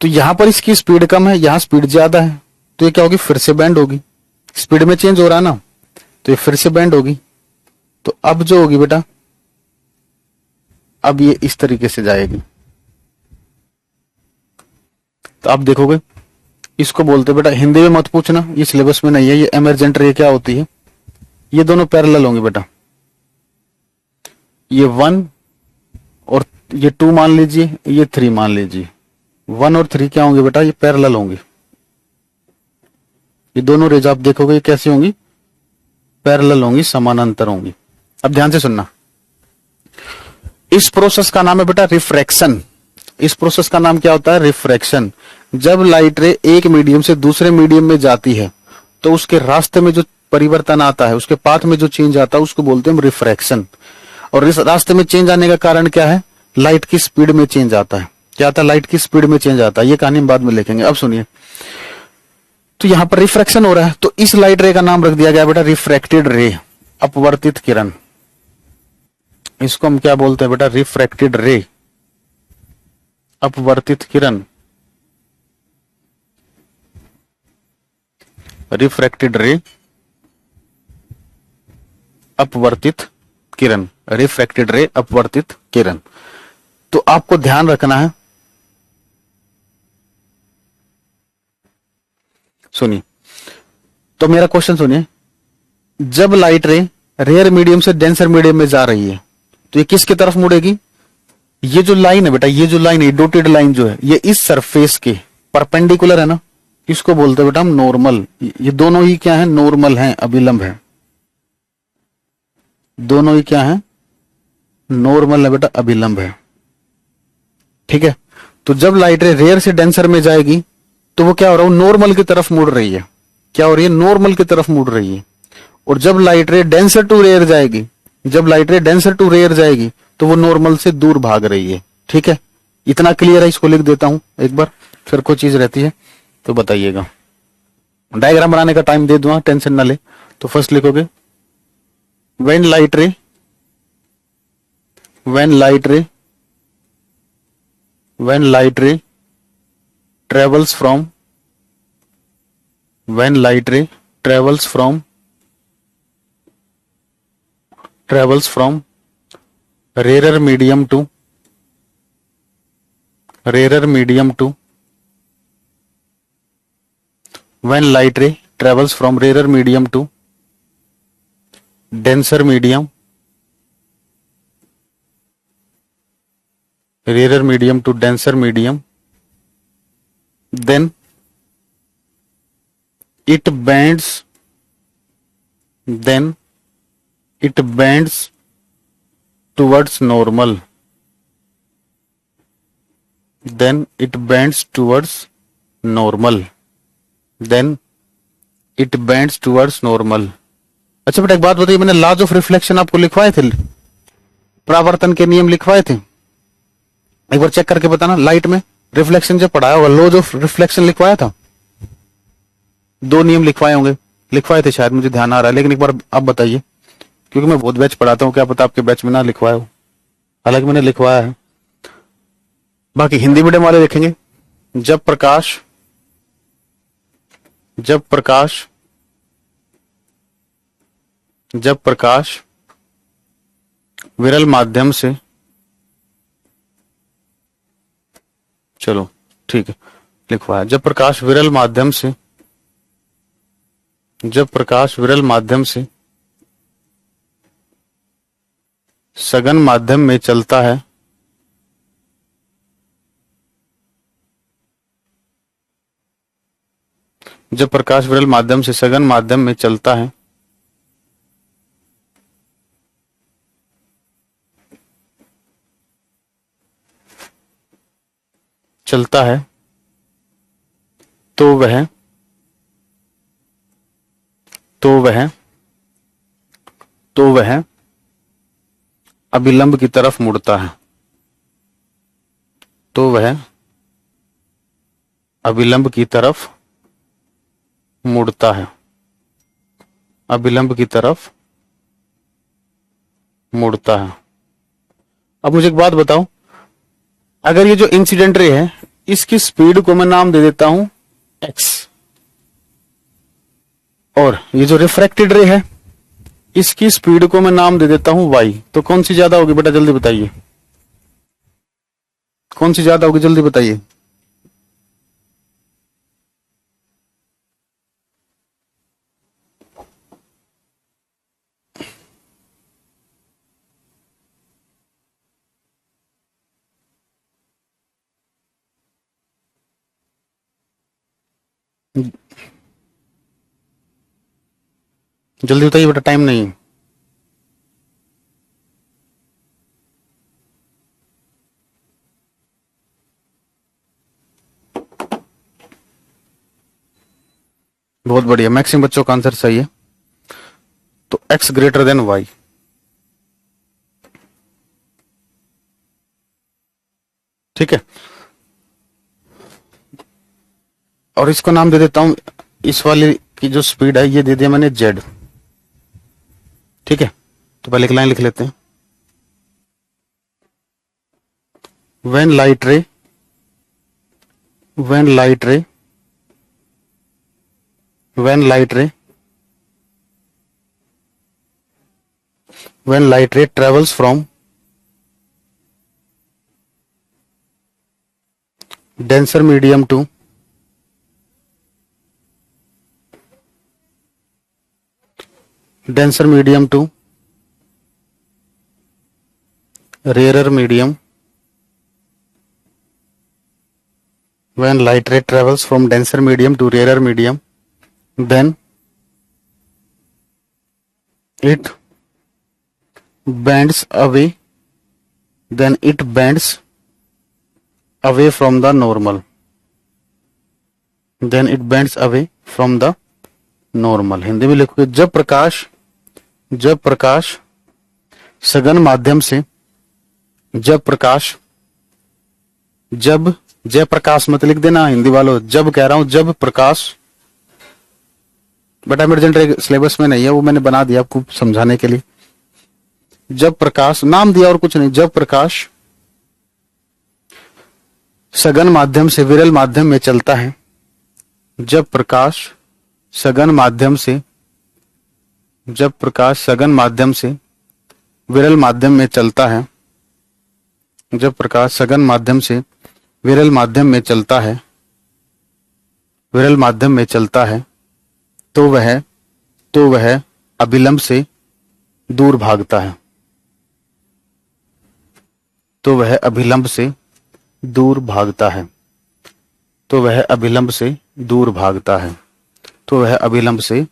तो यहां पर इसकी स्पीड कम है, यहां स्पीड ज्यादा है, तो ये क्या होगी, फिर से बैंड होगी। स्पीड में चेंज हो रहा है ना, तो ये फिर से बैंड होगी। तो अब जो होगी बेटा, अब ये इस तरीके से जाएगी। तो आप देखोगे, इसको बोलते बेटा, हिंदी में मत पूछना, ये सिलेबस में नहीं है, ये एमरजेंट रे क्या होती है। ये दोनों पैरेलल होंगे बेटा, ये 1 और ये 2 मान लीजिए, ये 3 मान लीजिए। 1 और 3 क्या होंगे बेटा, ये पैरेलल होंगे। ये दोनों रेज आप देखोगे ये कैसी होंगी, पैरेलल होंगी, समानांतर होंगी। अब ध्यान से सुनना, इस प्रोसेस का नाम है बेटा रिफ्रैक्शन। इस प्रोसेस का नाम क्या होता है, रिफ्रैक्शन। जब लाइट रे एक मीडियम से दूसरे मीडियम में जाती है तो उसके रास्ते में जो परिवर्तन आता है, उसके पाथ में जो चेंज आता है, उसको बोलते हैं रिफ्रैक्शन। और इस रास्ते में चेंज आने का कारण क्या है, लाइट की स्पीड में चेंज आता है। क्या आता है, लाइट की स्पीड में चेंज आता है। ये कहानी हम बाद में लिखेंगे। अब सुनिए, तो यहां पर रिफ्रैक्शन हो रहा है, तो इस लाइट रे का नाम रख दिया गया बेटा रिफ्रैक्टेड रे, अपवर्तित किरण। इसको हम क्या बोलते हैं बेटा, रिफ्रैक्टेड रे, अपवर्तित किरण, रिफ्रैक्टेड रे, अपवर्तित किरण, रिफ्रैक्टेड रे, अपवर्तित किरण। तो आपको ध्यान रखना है, सुनिए, तो मेरा क्वेश्चन सुनिए, जब लाइट रे रेयर मीडियम से डेंसर मीडियम में जा रही है तो ये किसकी तरफ मुड़ेगी, ये जो लाइन है बेटा, ये जो लाइन है, डॉटेड लाइन जो है, ये इस सरफेस के परपेंडिकुलर है ना, इसको बोलते हैं बेटा हम नॉर्मल। ये दोनों ही क्या है, नॉर्मल है, अभिलंब है, दोनों ही क्या है, नॉर्मल है बेटा, अभिलंब है। ठीक है, तो जब लाइट रे रेयर से डेंसर में जाएगी तो वो क्या हो रहा है, नॉर्मल की तरफ मुड़ रही है। क्या हो रही है, नॉर्मल की तरफ मुड़ रही है। और जब लाइट रे डेंसर टू रेयर जाएगी, जब लाइट रे डेंसर टू रेयर जाएगी तो वो नॉर्मल से दूर भाग रही है। ठीक है, इतना क्लियर है, इसको लिख देता हूं एक बार, फिर कोई चीज रहती है तो बताइएगा। डायग्राम बनाने का टाइम दे दूंगा, टेंशन ना ले। तो फर्स्ट लिखोगे व्हेन लाइट रे, व्हेन लाइट रे, व्हेन लाइट रे travels from, when light ray travels from rarer medium to when light ray travels from rarer medium to denser medium, rarer medium to denser medium, then it bends, then it bends towards normal, then it bends towards normal, then it bends towards normal। अच्छा बेटा एक बात बताइए, मैंने laws of reflection आपको लिखवाए थे, परावर्तन के नियम लिखवाए थे, एक बार चेक करके बताना। लाइट में रिफ्लेक्शन जब पढ़ाया होगा, लॉज ऑफ रिफ्लेक्शन लिखवाया था, दो नियम लिखवाए होंगे, लिखवाए थे शायद, मुझे ध्यान आ रहा है, लेकिन एक बार आप बताइए, क्योंकि मैं बहुत बैच पढ़ाता हूं, क्या पता आपके बैच में ना लिखवाया हो, हालांकि मैंने लिखवाया है। बाकी हिंदी मीडियम वाले लिखेंगे, जब प्रकाश, जब प्रकाश, जब प्रकाश विरल माध्यम से, चलो ठीक है लिखवाया, जब प्रकाश विरल माध्यम से, जब प्रकाश विरल माध्यम से सघन माध्यम में चलता है, जब प्रकाश विरल माध्यम से सघन माध्यम में चलता है, चलता है, तो वह, तो वह, तो वह अभिलंब की तरफ मुड़ता है, तो वह अभिलंब की तरफ मुड़ता है, अभिलंब की तरफ मुड़ता है। अब मुझे एक बात बताओ, अगर ये जो इंसिडेंट रे है, इसकी स्पीड को मैं नाम दे देता हूं x, और ये जो रिफ्रैक्टेड रे है, इसकी स्पीड को मैं नाम दे देता हूं y, तो कौन सी ज्यादा होगी बेटा, जल्दी बताइए, कौन सी ज्यादा होगी, जल्दी बताइए। जल्दी बताइए बेटा, टाइम नहीं है। बहुत बढ़िया, मैक्सिमम बच्चों का आंसर सही है। तो x ग्रेटर देन y, ठीक है। और इसको नाम दे देता हूं, इस वाले की जो स्पीड है ये दे दिया मैंने जेड। ठीक है, तो पहले एक लाइन लिख लेते हैं। व्हेन लाइट रे, व्हेन लाइट रे, व्हेन लाइट रे, when light ray travels from denser medium to denser medium to rarer medium, when light ray travels from denser medium to rarer medium, then it bends away, then it bends away from the normal, then it bends away from the normal। Hindi में लिखोगे, जब प्रकाश सघन माध्यम से, जब प्रकाश, जब, जयप्रकाश मत लिख देना हिंदी वालों, जब कह रहा हूं, जब प्रकाश, बट एमरजेंट सिलेबस में नहीं है, वो मैंने बना दिया आपको समझाने के लिए। जब प्रकाश, नाम दिया और कुछ नहीं, जब प्रकाश सघन माध्यम से विरल माध्यम में चलता है, जब प्रकाश सघन माध्यम से, जब प्रकाश सघन माध्यम से विरल माध्यम में चलता है, जब प्रकाश सघन माध्यम से विरल माध्यम में चलता है, विरल माध्यम में चलता है, तो वह अभिलंब से दूर भागता है, तो वह अभिलंब से दूर भागता है, तो वह अभिलंब से दूर भागता है, तो वह अभिलंब से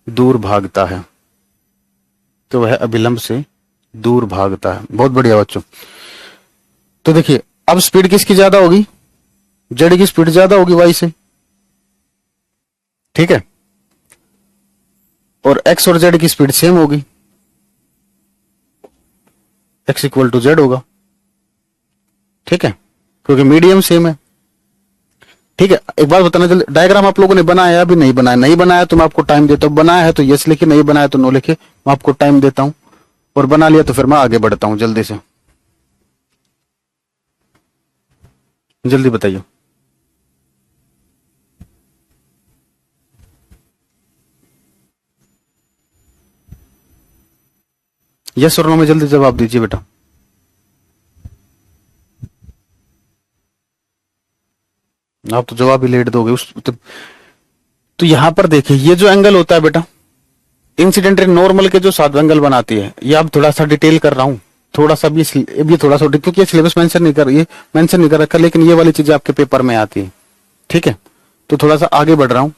दूर भागता है, तो वह अभिलंब से दूर भागता है। बहुत बढ़िया बच्चों। तो देखिए अब स्पीड किसकी ज्यादा होगी, जेड की स्पीड ज्यादा होगी वाई से, ठीक है, और एक्स और जेड की स्पीड सेम होगी, एक्स इक्वल टू जेड होगा, ठीक है, क्योंकि मीडियम सेम है। ठीक है, एक बात बताना जल्दी, डायग्राम आप लोगों ने बनाया अभी नहीं बनाया? नहीं बनाया तो मैं आपको टाइम देता हूं, बनाया है तो यस लिखिए, नहीं बनाया तो नो लिखिए, मैं आपको टाइम देता हूं, और बना लिया तो फिर मैं आगे बढ़ता हूं, जल्दी से जल्दी बताइए। यस और नो में जल्दी जवाब दीजिए बेटा। आप तो जवाब ही लेट दोगे उस तो यहां पर देखिए, ये जो एंगल होता है बेटा, इंसिडेंट रे नॉर्मल के जो सात एंगल बनाती है, ये अब थोड़ा सा डिटेल कर रहा हूं, थोड़ा सा भी थोड़ा सा, क्योंकि ये सिलेबस मेंशन नहीं कर, ये मेंशन नहीं कर रखा, लेकिन ये वाली चीजें आपके पेपर में आती है, ठीक है, तो थोड़ा सा आगे बढ़ रहा हूं।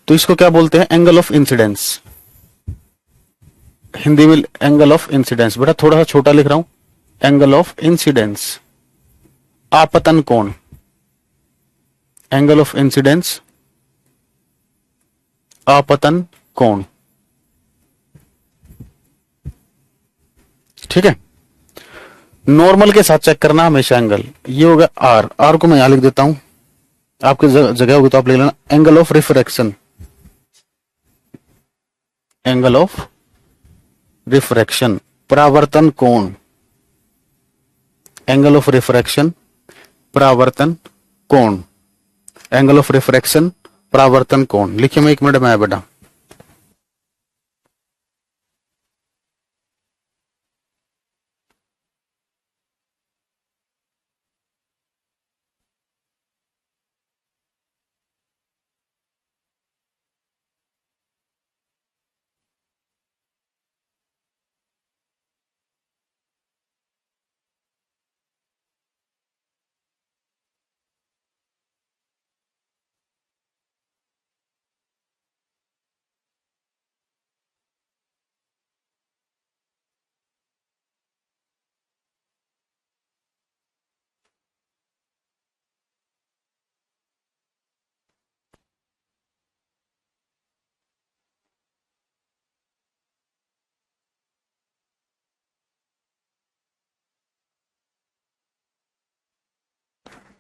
तो इसको क्या बोलते हैं, एंगल ऑफ इंसिडेंस, हिंदी में एंगल ऑफ इंसिडेंस। बेटा थोड़ा सा छोटा लिख रहा हूं, एंगल ऑफ इंसिडेंस, आपतन कोण, एंगल ऑफ इंसिडेंस, आपतन कोण, ठीक है। नॉर्मल के साथ चेक करना हमेशा एंगल, ये होगा आर, आर को मैं यहां लिख देता हूं, आपकी जगह होगी तो आप लिख लेना, angle of refraction, angle of refraction, परावर्तन कोण, एंगल ऑफ रिफ्रैक्शन, परावर्तन कोण, एंगल ऑफ रिफ्रैक्शन, परावर्तन कोण। लिखिए, मैं 1 मिनट में आया बेटा।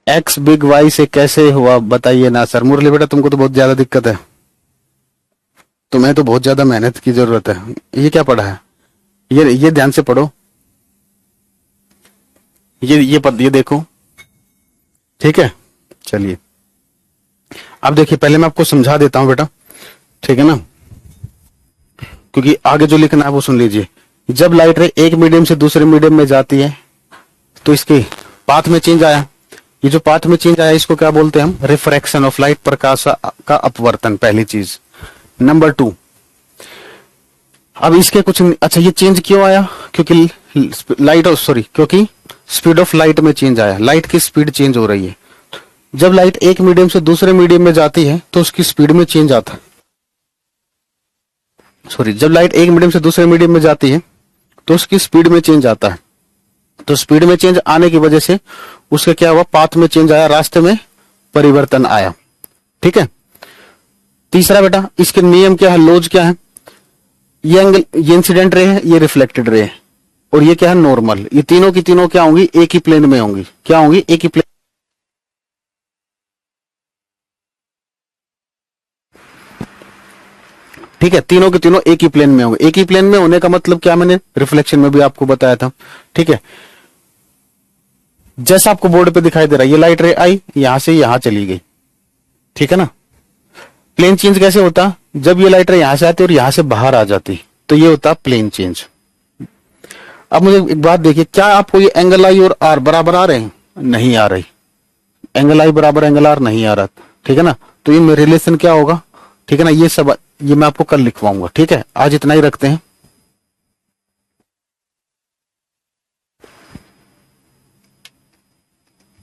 एक्स बिग वाई से कैसे हुआ बताइए ना सर। मुरली बेटा तुमको तो बहुत ज्यादा दिक्कत है, तुम्हें तो बहुत ज्यादा मेहनत की जरूरत है। ये क्या पढ़ा है, ये ध्यान से पढ़ो, ये देखो, ठीक है। चलिए अब देखिए, पहले मैं आपको समझा देता हूं बेटा, ठीक है ना, क्योंकि आगे जो लिखना है वो सुन लीजिए। जब लाइट रे एक मीडियम से दूसरे मीडियम में जाती है तो इसके पाथ में चेंज आया। ये जो पाथ में चेंज आया इसको क्या बोलते हैं हम, रिफ्रैक्शन ऑफ लाइट, प्रकाश का अपवर्तन, पहली चीज। नंबर 2, अब इसके कुछ, अच्छा ये चेंज क्यों आया, क्योंकि लाइट सॉरी क्योंकि स्पीड ऑफ लाइट में चेंज आया, लाइट की स्पीड चेंज हो रही है। जब लाइट एक मीडियम से दूसरे मीडियम में जाती है तो उसकी स्पीड में चेंज आता है, सॉरी जब लाइट एक मीडियम से दूसरे मीडियम में जाती है तो उसकी स्पीड में चेंज आता है। तो स्पीड में चेंज आने की वजह से उसका क्या हुआ, पाथ में चेंज आया, रास्ते में परिवर्तन आया, ठीक है। तीसरा बेटा, इसके नियम क्या है, लॉज क्या है, ये एंगल, ये इंसिडेंट रे है, ये रिफ्लेक्टेड रे है, और ये क्या है, नॉर्मल। ये तीनों की तीनों क्या होंगी, एक ही प्लेन में होंगी, क्या होंगी, एक ही प्लेन। ठीक है, तीनों के तीनों एक ही प्लेन में होंगे। एक ही प्लेन में होने का मतलब क्या, मैंने रिफ्लेक्शन में भी आपको बताया था, ठीक है। जैसा आपको बोर्ड पे दिखाई दे रहा है, ये लाइट रे आई, यहां से यहां चली गई, ठीक है ना। प्लेन चेंज कैसे होता, जब ये लाइट रे यहां से आती और यहां से बाहर आ जाती, तो ये होता प्लेन चेंज। अब मुझे एक बात देखिए, क्या आपको ये एंगल आई और आर बराबर आ रहे हैं, नहीं आ रही, एंगल आई बराबर एंगल आर नहीं आ रहा, ठीक है ना। तो ये रिलेशन क्या होगा, ठीक है ना, ये सब ये मैं आपको कल लिखवाऊंगा, ठीक है। आज इतना ही रखते हैं।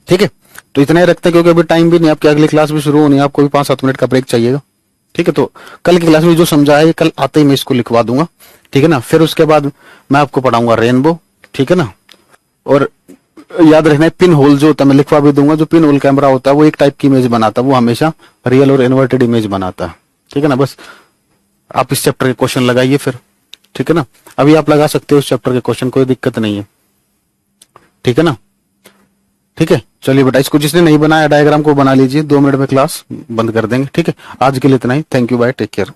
ठीक है, तो इतना ही रखते हैं, क्योंकि अभी टाइम भी नहीं, आपकी अगली क्लास भी शुरू होनी है, आपको भी 5-7 मिनट का ब्रेक चाहिएगा, ठीक है। तो कल की क्लास में जो समझा है कल आते ही मैं इसको लिखवा दूंगा, ठीक है ना। फिर उसके बाद मैं आपको पढ़ाऊंगा रेनबो, ठीक है ना। और याद रखना है, पिन होल जो होता है मैं लिखवा भी दूंगा, जो पिन होल कैमरा होता है वो एक टाइप की इमेज बनाता है, वो हमेशा रियल और इन्वर्टेड इमेज बनाता है, ठीक है ना। बस आप इस चैप्टर के क्वेश्चन लगाइए फिर, ठीक है ना। अभी आप लगा सकते हो इस चैप्टर के क्वेश्चन, कोई दिक्कत नहीं है, ठीक है ना। ठीक है, चलिए बेटा, इसको जिसने नहीं बनाया डायग्राम को बना लीजिए, 2 मिनट में क्लास बंद कर देंगे, ठीक है। आज के लिए इतना ही, thank you, bye, take care.